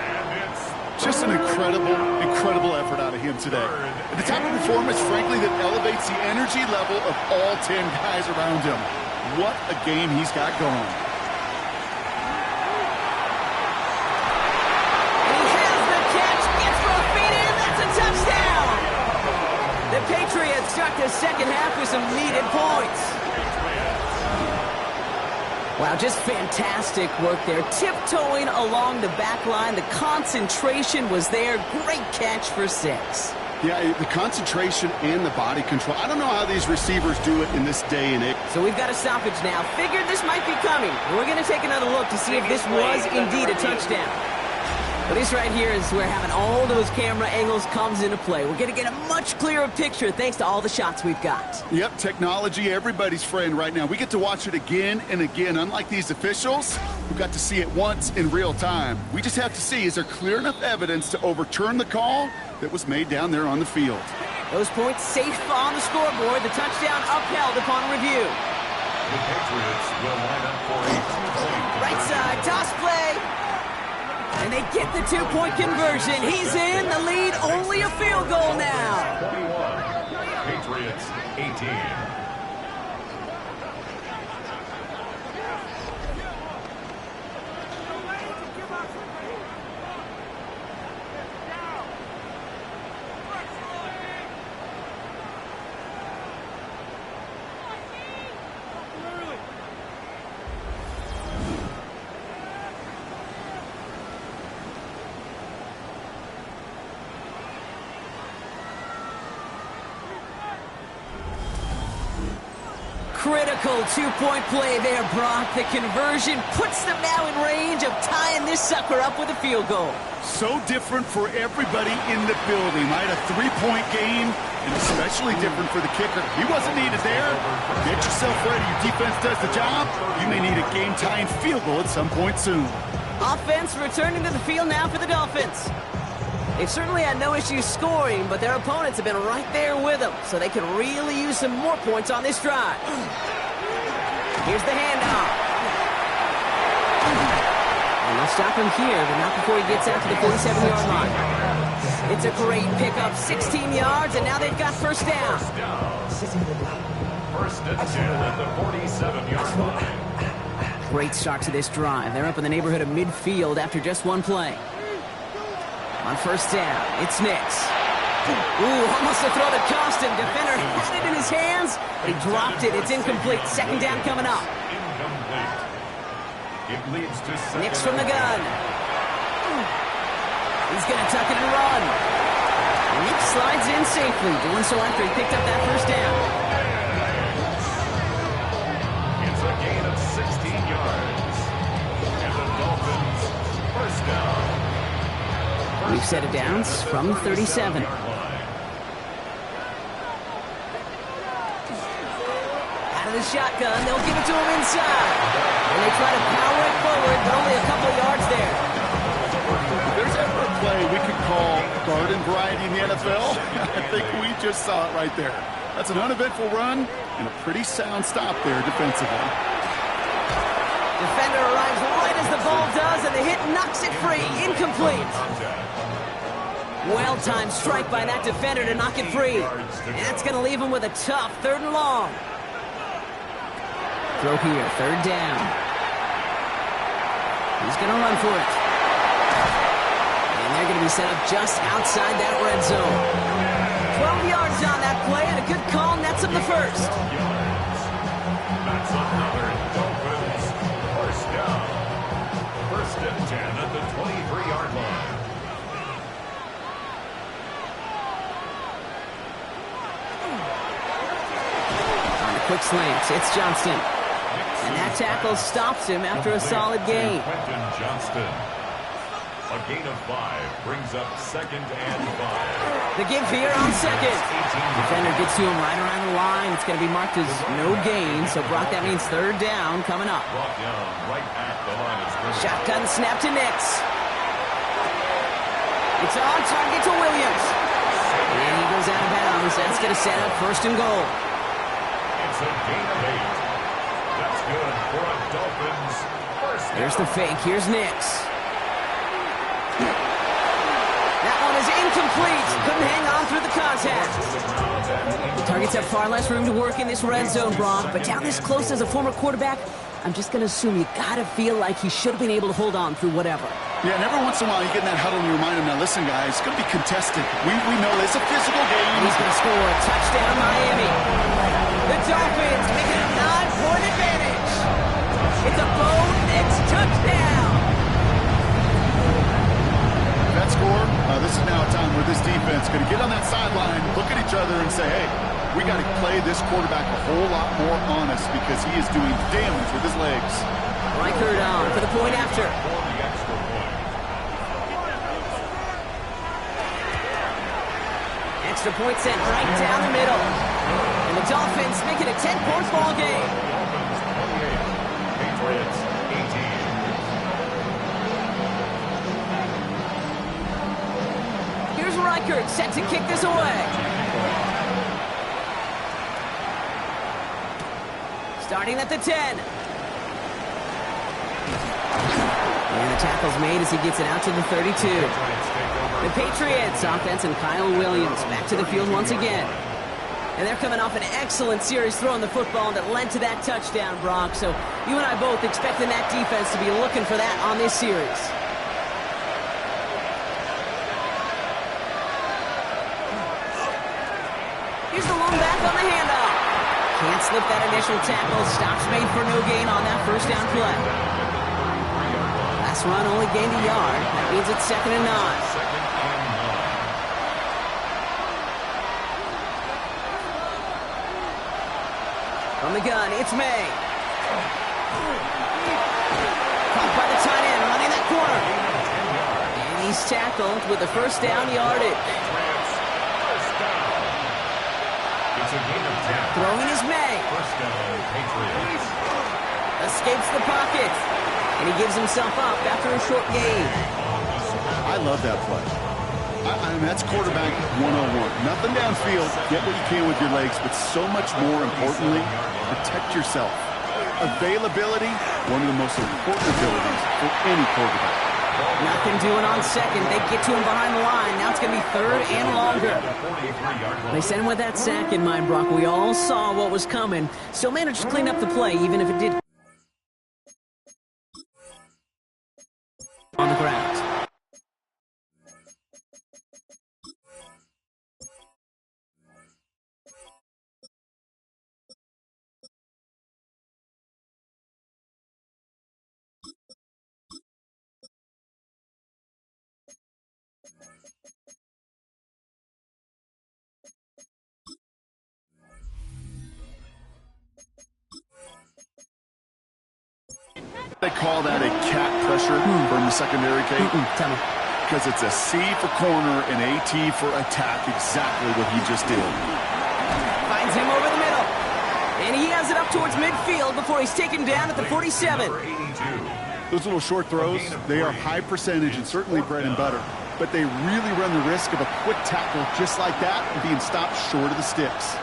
Just an incredible effort out of him today. And the type of performance, frankly, that elevates the energy level of all 10 guys around him. What a game he's got going. And he has the catch, gets both feet in, that's a touchdown! The Patriots start the second half with some needed points. Wow, just fantastic work there. Tiptoeing along the back line. The concentration was there. Great catch for 6. Yeah, the concentration and the body control. I don't know how these receivers do it in this day and age. So we've got a stoppage now. Figured this might be coming. We're going to take another look to see if this was indeed a touchdown. But this right here is where having all those camera angles comes into play. We're going to get a much clearer picture thanks to all the shots we've got. Yep, technology, everybody's friend right now. We get to watch it again and again. Unlike these officials, who got to see it once in real time. We just have to see, is there clear enough evidence to overturn the call that was made down there on the field? Those points safe on the scoreboard. The touchdown upheld upon review. The Patriots will line up for a two-point Right side, toss play. And they get the 2-point conversion. He's in the lead, only a field goal now. 21. Patriots 18. Critical 2-point play there, Brock. The conversion puts them now in range of tying this sucker up with a field goal. So different for everybody in the building, right? A 3-point game, and especially different for the kicker. He wasn't needed there. Get yourself ready. Your defense does the job. You may need a game-tying field goal at some point soon. Offense returning to the field now for the Dolphins. They've certainly had no issues scoring, but their opponents have been right there with them, so they can really use some more points on this drive. Here's the handoff. And they'll stop him here, but not before he gets out to the 47-yard line. It's a great pickup, 16 yards, and now they've got first down. First and 10 at the 47-yard line. Great start to this drive. They're up in the neighborhood of midfield after just one play. On first down, it's Nix. Ooh, almost a throw that cost him. Defender had it in his hands, but he dropped it. It's incomplete. Second down coming up. Incomplete. It leads to second. Nix from the gun. He's going to tuck it and run. Nix slides in safely, doing so after he picked up that first down. It's a gain of 16 yards. And the Dolphins first down. New set of downs from 37. Out of the shotgun, they'll give it to him inside. And they try to power it forward, but only a couple of yards there. If there's ever a play we could call garden variety in the NFL, I think we just saw it right there. That's an uneventful run and a pretty sound stop there defensively. Defender arrives right as the ball does, and the hit knocks it free. Incomplete. Well-timed strike by that defender to knock it free. And that's going to leave him with a tough 3rd and long. Throw here, 3rd down. He's going to run for it. And they're going to be set up just outside that red zone. 12 yards on that play, and a good call nets him the first. That's another Dolphins first down. 1st and 10 at the 23-yard line. On a quick slant, it's Johnston. And that tackle stops him after a solid gain. Johnston. A gain of 5 brings up 2nd and 5. The give here on 2nd. Defender gets to him right around the line. It's going to be marked as no gain. So, Brock, that means 3rd down coming up. Brought down right at the line of scrimmage. Shotgun snap to Nix. It's on target to Williams. And he goes out of bounds. That's going to set up 1st and goal. It's a gain of 8. That's good for a Dolphins first down. There's the fake. Here's Nix. That one is incomplete. Couldn't hang on through the contact. The Targets have far less room to work in this red zone, Brock, but down this close as a former quarterback, I'm just going to assume you got to feel like he should have been able to hold on through whatever. Yeah, and every once in a while you get in that huddle and you remind him, now listen, guys, it's going to be contested. We know it's a physical game. And he's going to score a touchdown, Miami. The Dolphins making a 9-point advantage. It's a Bo Nix touchdown. That score, this is now a time where this defense is going to get on that sideline, look at each other and say, hey, we got to play this quarterback a whole lot more honest because he is doing damage with his legs. Reichert on for the point after. Extra point sent right down the middle. And the Dolphins make it a 10-point ball game. Patriots 18. Here's Reichert set to kick this away. Starting at the 10. And the tackle's made as he gets it out to the 32. The Patriots offense and Kyle Williams back to the field once again. And they're coming off an excellent series throwing the football that led to that touchdown, Brock. So you and I both expecting that defense to be looking for that on this series. Here's the lone back on the handoff. Can't slip that initial tackle. Stops made for no gain on that 1st down play. Last run only gained a yard. That means it's 2nd and 9. From the gun, it's May. Caught by the tight end, running that corner. And he's tackled with the 1st down yardage. Throwing is May. Escapes the pocket. And he gives himself up after a short gain. I love that play. I mean, that's quarterback 101. Nothing downfield, get what you can with your legs, but so much more importantly, protect yourself. Availability, one of the most important abilities for any quarterback. Nothing doing on 2nd. They get to him behind the line. Now it's going to be 3rd and longer. They sent him with that sack in mind, Brock. We all saw what was coming. Still managed to clean up the play, even if it did on the ground. They call that a cat pressure from the secondary, Kate? Tell me. Because it's a C for corner and a T for attack, exactly what he just did. Finds him over the middle. And he has it up towards midfield before he's taken down at the 47. Those little short throws, they are high percentage and certainly bread and butter. But they really run the risk of a quick tackle just like that and being stopped short of the sticks.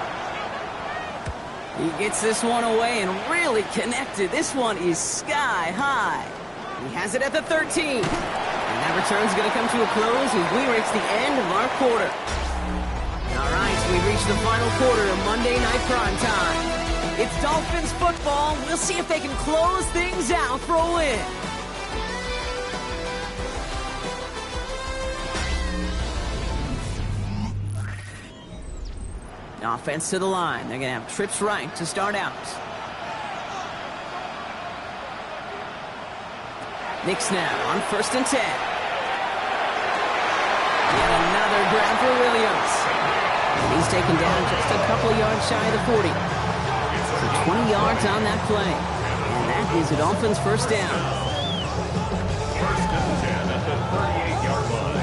He gets this one away and really connected. This one is sky high. He has it at the 13. And that return's going to come to a close as we reach the end of our quarter. All right, so we reach the final quarter of Monday Night Prime Time. It's Dolphins football. We'll see if they can close things out for a win. Offense to the line. They're going to have trips right to start out. Knicks now on 1st and 10. Yet another grab for Williams. And he's taken down just a couple yards shy of the 40. So 20 yards on that play. And that is a Dolphins first down. 1st and 10 at the 38-yard line.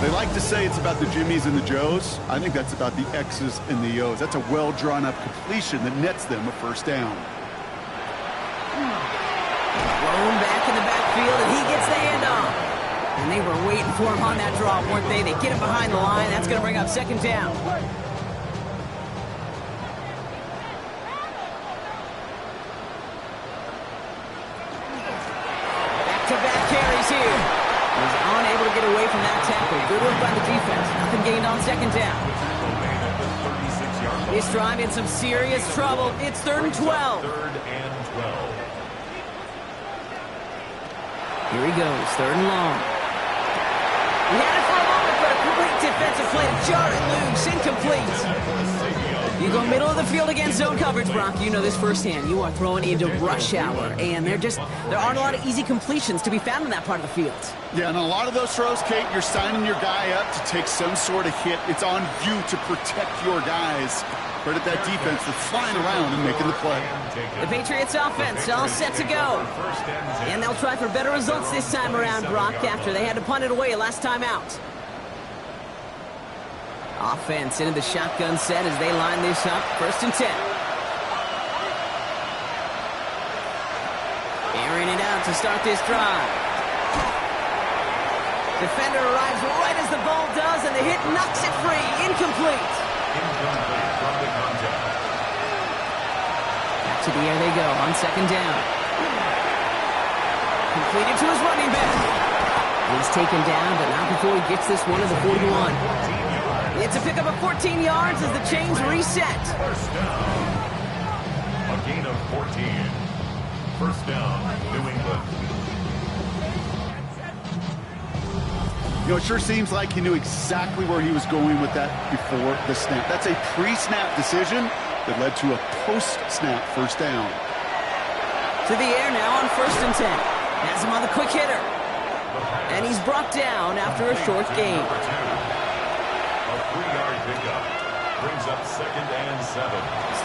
They like to say it's about the Jimmies and the Joes. I think that's about the X's and the O's. That's a well-drawn-up completion that nets them a first down. Thrown back in the backfield, and he gets the handoff. And they were waiting for him on that draw, weren't they? They get him behind the line. That's going to bring up 2nd down. Back-to-back carries here. He's unable to get away from that tackle. Good work by the defense. Nothing gained on 2nd down. This drive in some serious trouble. It's 3rd and 12. 3rd and 12. Here he goes, 3rd and long. He had it for a moment, but a great defensive play to jar it loose, incomplete. You go middle of the field against zone coverage, Brock. You know this firsthand. You are throwing into rush hour, and there aren't a lot of easy completions to be found in that part of the field. Yeah, and a lot of those throws, Kate, you're signing your guy up to take some sort of hit. It's on you to protect your guys. Credit that defense that's flying around and making the play. The Patriots offense all set to go. And they'll try for better results this time around, Brock, after they had to punt it away last time out. Offense into the shotgun set as they line this up. 1st and 10. Airing it out to start this drive. Defender arrives right as the ball does, and the hit knocks it free. Incomplete. Incomplete from the contact. Back to the air they go on 2nd down. Completed to his running back. He's taken down, but not before he gets this one to the 41. It's a pickup of 14 yards as the chains reset. First down. A gain of 14. First down, New England. You know, it sure seems like he knew exactly where he was going with that before the snap. That's a pre-snap decision that led to a post-snap first down. To the air now on 1st and 10. Has him on the quick hitter. And he's brought down after a short gain. A 3-yard pickup brings up 2nd and 7.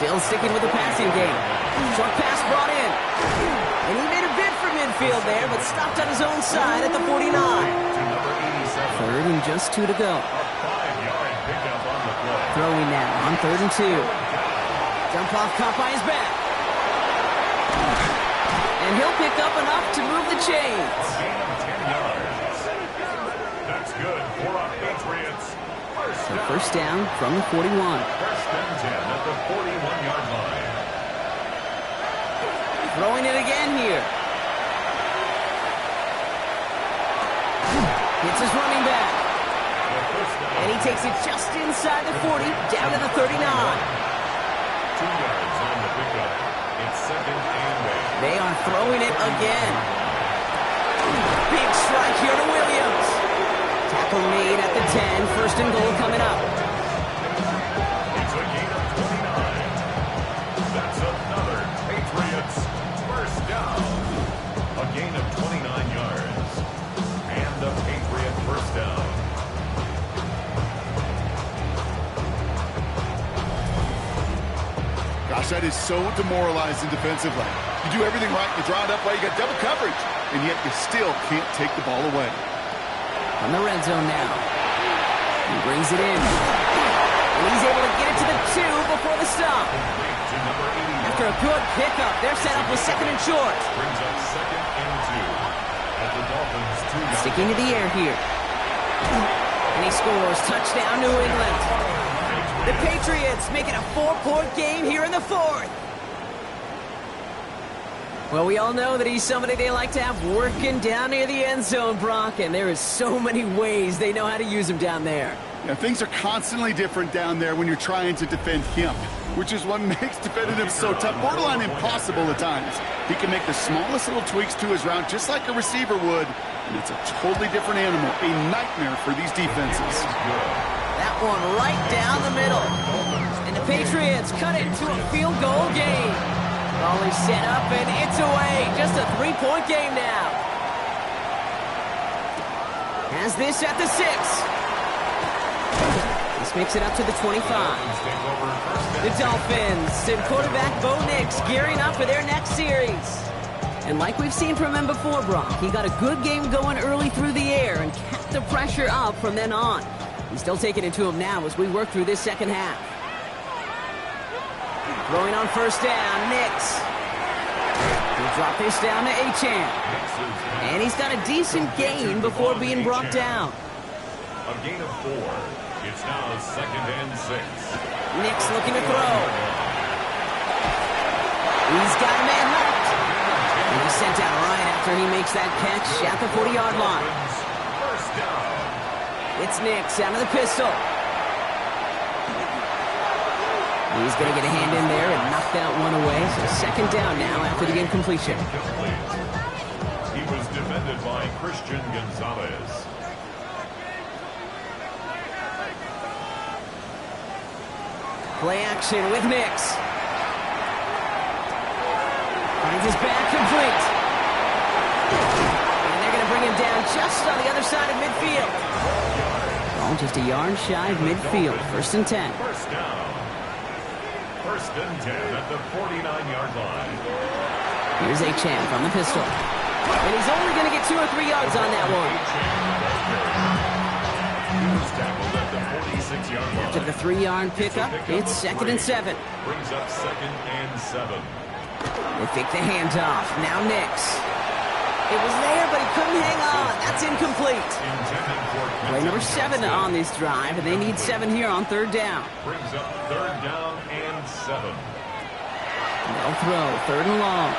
Still sticking with the passing game. Short pass brought in. And he made a bid for midfield there, but stopped on his own side at the 49. To number 87. 3rd and just 2 to go. A 5-yard pickup on the play. Throwing now on 3rd and 2. Jump off caught by his back. And he'll pick up enough to move the chains. Gain of 10 yards. That's good for our Patriots. So first down from the 41. 1st and 10 at the 41-yard line. Throwing it again here. Hits his running back. And he takes it just inside the 40, down to the 39. 2 yards on the pickup. It's 2nd and 8. They are throwing it again. Big strike here to Williams. Tackle made at the 10. 1st and goal coming up. It's a gain of 29. That's another Patriots first down. A gain of 29 yards. And a Patriot first down. Gosh, that is so demoralizing defensively. You do everything right, you draw it up right, you got double coverage, and yet you still can't take the ball away. On the red zone now. He brings it in. And he's able to get it to the 2 before the stop. To number 80. After a good pickup, they're set up with 2nd and short. Brings up 2nd and 2. At the Dolphins 2. Sticking to the air here. And he scores. Touchdown, New England. The Patriots make it a 4-point game here in the fourth. Well, we all know that he's somebody they like to have working down near the end zone, Brock, and there is so many ways they know how to use him down there. Yeah, things are constantly different down there when you're trying to defend him, which is what makes defending him so tough, borderline impossible at times. He can make the smallest little tweaks to his route just like a receiver would, and it's a totally different animal, a nightmare for these defenses. That one right down the middle. And the Patriots cut it into a field goal game. Ball is set up, and it's away. Just a 3-point game now. Has this at the 6. This makes it up to the 25. The Dolphins and quarterback Bo Nix gearing up for their next series. And like we've seen from him before, Brock, he got a good game going early through the air and kept the pressure up from then on. He's still taking it to him now as we work through this second half. Throwing on first down, Nix. He'll drop this down to Achane. And he's got a decent gain before being brought down. A gain of 4. It's now 2nd and 6. Nix looking to throw. He's got a man left. And he's sent out right after he makes that catch at the 40-yard line. First down. It's Nix out of the pistol. He's going to get a hand in there and knock that one away. So 2nd down now after the incompletion. He was defended by Christian Gonzalez. Play action with Nix. Finds his back complete. And they're going to bring him down just on the other side of midfield. Ball just a yard shy of midfield. 1st and 10. First down. 1st and 10 at the 49-yard line. Here's Achane from the pistol. And he's only going to get 2 or 3 yards on that one. He was tackled at the 46-yard line. After the 3-yard pickup, it's 2nd and 7. Brings up 2nd and 7. They fake the handoff. Now Nix. It was there, but he couldn't hang on. That's incomplete. Play number 7 on this drive, and they need 7 here on 3rd down. Brings up 3rd down and 7. They'll throw 3rd and long.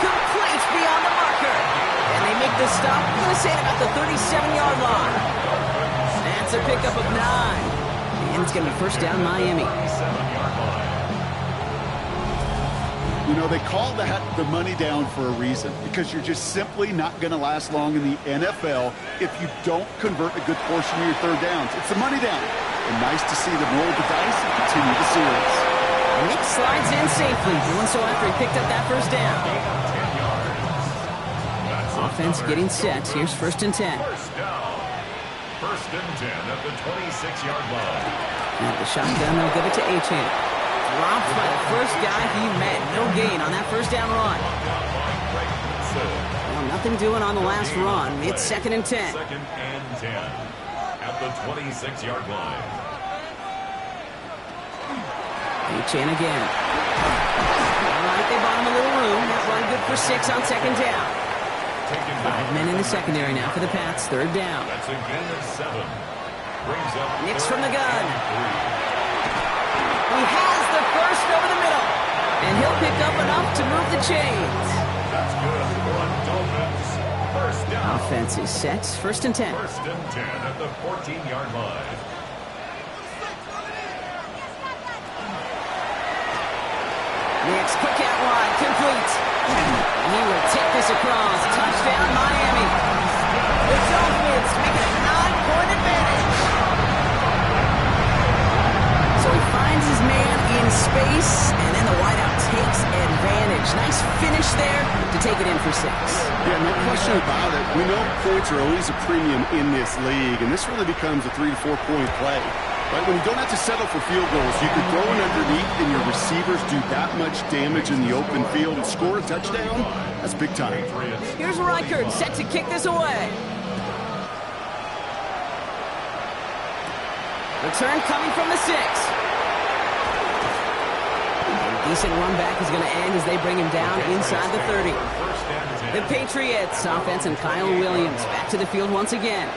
Complete beyond the marker. And they make the stop. I'm going to say about the 37-yard line. That's a pickup of 9. And it's going to be 1st down Miami. 7-yard line. You know, they call that the money down for a reason, because you're just simply not going to last long in the NFL if you don't convert a good portion of your 3rd downs. It's the money down. And nice to see them roll the dice and continue the series. Nix slides in safely, doing so after he picked up that 1st down. Offense getting set. Here's 1st and 10. First down. 1st and 10 at the 26-yard line. Now the shotgun, they'll give it to Achane. Dropped by the first guy he met. No gain on that 1st down run. Well, nothing doing on the last run. It's 2nd and 10. 2nd and 10 at the 26-yard line. Achane again. All right, they bought him a little room. That run good for 6 on 2nd down. 5 men in the secondary now for the Pats. 3rd down. That's a gain of 7. Brings up Nix from the gun. He has the first over the middle. And he'll pick up enough to move the chains. That's good for Dolphins. First down. Offense is set. 1st and 10. 1st and 10 at the 14-yard line. Nix, quick out wide, complete. He will take this across. Touchdown, Miami. The Dolphins make it a 9-point advantage. So he finds his man in space, and then the wideout takes advantage. Nice finish there to take it in for 6. Yeah, no question about it. We know points are always a premium in this league, and this really becomes a 3 to 4 point play. Right? When you don't have to settle for field goals, you can throw it underneath and your receivers do that much damage in the open field and score a touchdown. That's big time. Here's Reichert set to kick this away. Return coming from the 6. A decent run back is going to end as they bring him down inside the 30. The Patriots offense and Kyle Williams back to the field once again.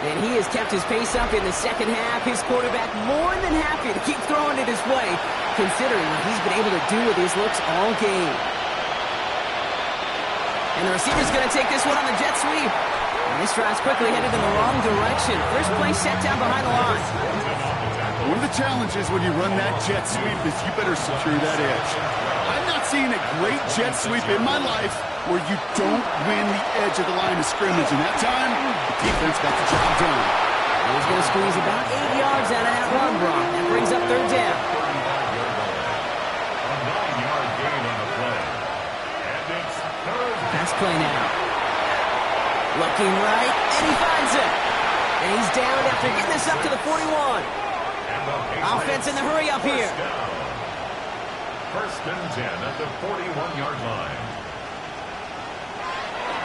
And he has kept his pace up in the second half. His quarterback more than happy to keep throwing it his way, considering what he's been able to do with his looks all game. And the receiver's going to take this one on the jet sweep. And this drive's quickly headed in the wrong direction. First play set down behind the line. One of the challenges when you run that jet sweep is you better secure that edge. I've not seen a great jet sweep in my life where you don't win the edge of the line of scrimmage. And that time, the defense got the job done. And he's going to squeeze about 8 yards out of that run, Brock. That brings up third down. A 9-yard gain on the play. And it's third. Pass play now. Looking right, and he finds it. And he's down after getting this up to the 41. Offense in the hurry up here. First and 10 at the 41-yard line.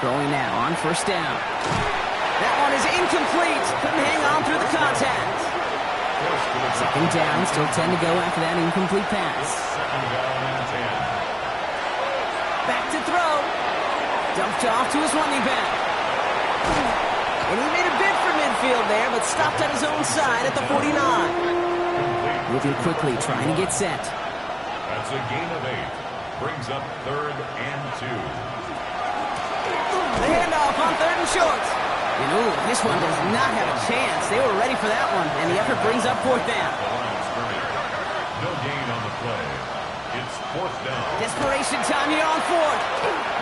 Going now on first down. That one is incomplete. Couldn't hang on through the contact. Second down, still 10 to go after that incomplete pass. Second down and 10. Back to throw. Dumped off to his running back. And he made a bid for midfield there, but stopped at his own side at the 49. Moving quickly, trying to get set. That's a gain of 8. Brings up third and 2. The handoff on third and short. And ooh, this one does not have a chance. They were ready for that one, and the effort brings up fourth down. No gain on the play. It's fourth down. Desperation time here on fourth.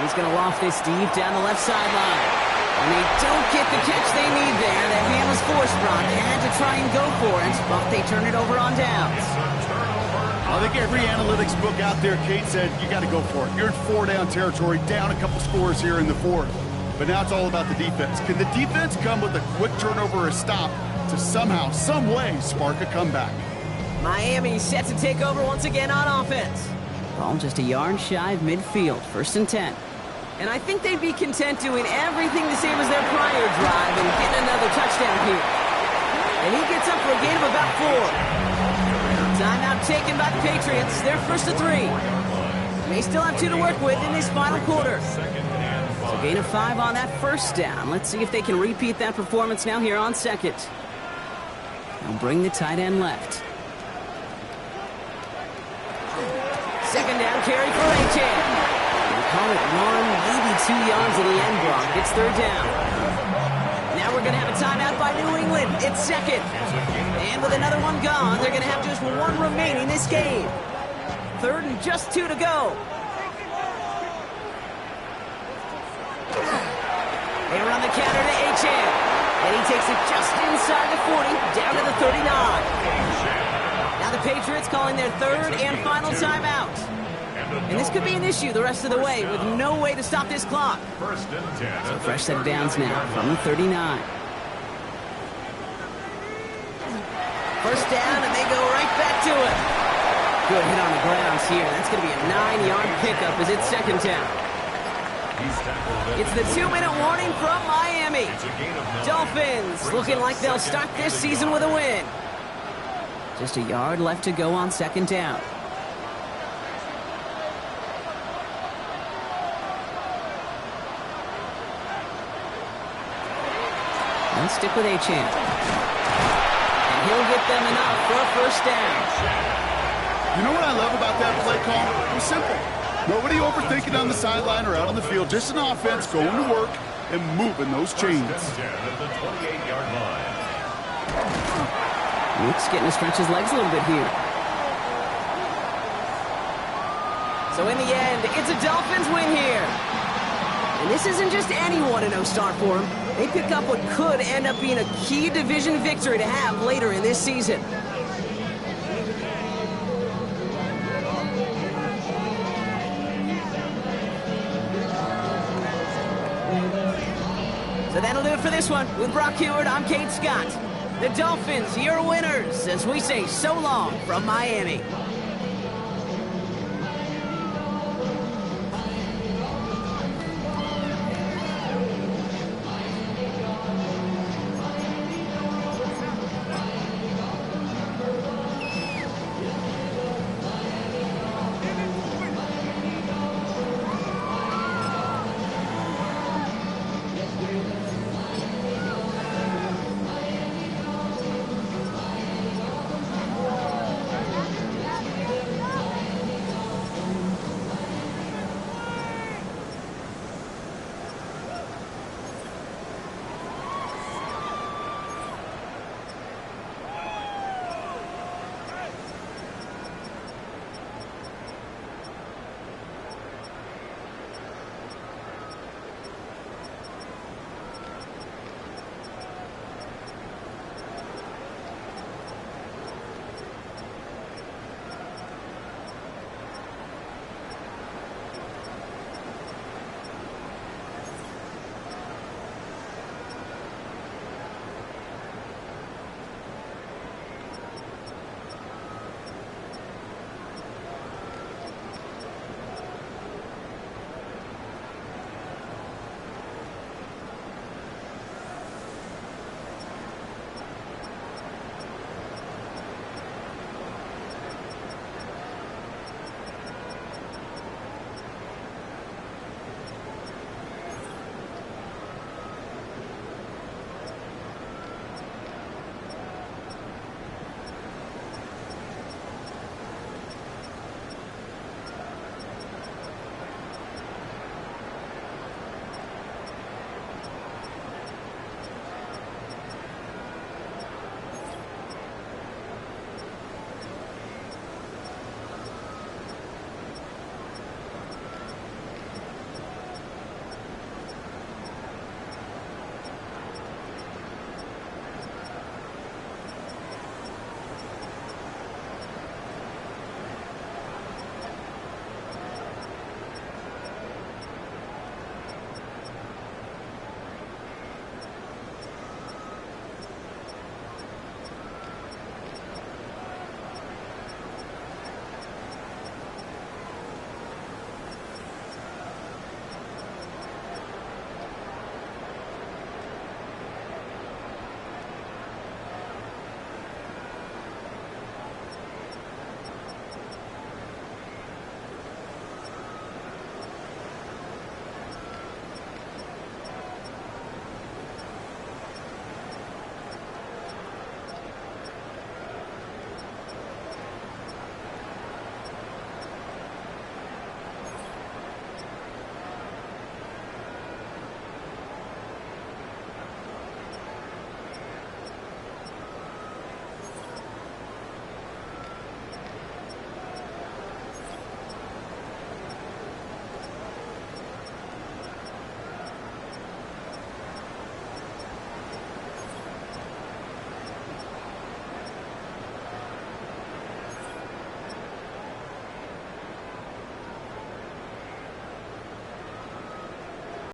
He's going to loft this deep down the left sideline. And they don't get the catch they need there. That hand was forced, Brock. Had to try and go for it, but they turn it over on downs. I think every analytics book out there, Kate, said you got to go for it. You're in 4-down territory, down a couple scores here in the fourth. But now it's all about the defense. Can the defense come with a quick turnover or a stop to somehow, some way, spark a comeback? Miami set to take over once again on offense. Ball just a yard shy of midfield, first and 10. And I think they'd be content doing everything the same as their prior drive and getting another touchdown here. And he gets up for a gain of about 4. Timeout taken by the Patriots. They're first to 3. They still have 2 to work with in this final quarter. So gain of 5 on that first down. Let's see if they can repeat that performance now here on second. They'll bring the tight end left. Second down carry for A-Chan. Call it 1, maybe 2 yards at the end block. It's third down. Now we're going to have a timeout by New England. It's second. And with another one gone, they're going to have just 1 remaining this game. Third and just 2 to go. They run the counter to A-Chan. And he takes it just inside the 40, down to the 39. Now the Patriots calling their third and final timeout. And this could be an issue the rest of the way with no way to stop this clock. First and 10. So fresh set of downs now from the 39. First down, and they go right back to it. Good hit on the grounds here. That's going to be a 9-yard pickup as it's second down. It's the 2-minute warning from Miami. Dolphins looking like they'll start this season with a win. Just a yard left to go on second down. Let's stick with A-Chan. And he'll get them enough for a first down. You know what I love about that play call? It was simple. Nobody overthinking on the sideline or out on the field. Just an offense going to work and moving those chains. At the 28-yard line. Luke's getting to stretch his legs a little bit here. So in the end, it's a Dolphins win here. And this isn't just any 1-0 start for them. They pick up what could end up being a key division victory to have later in this season. So that'll do it for this one. With Brock Heward, I'm Kate Scott. The Dolphins, your winners, as we say so long from Miami.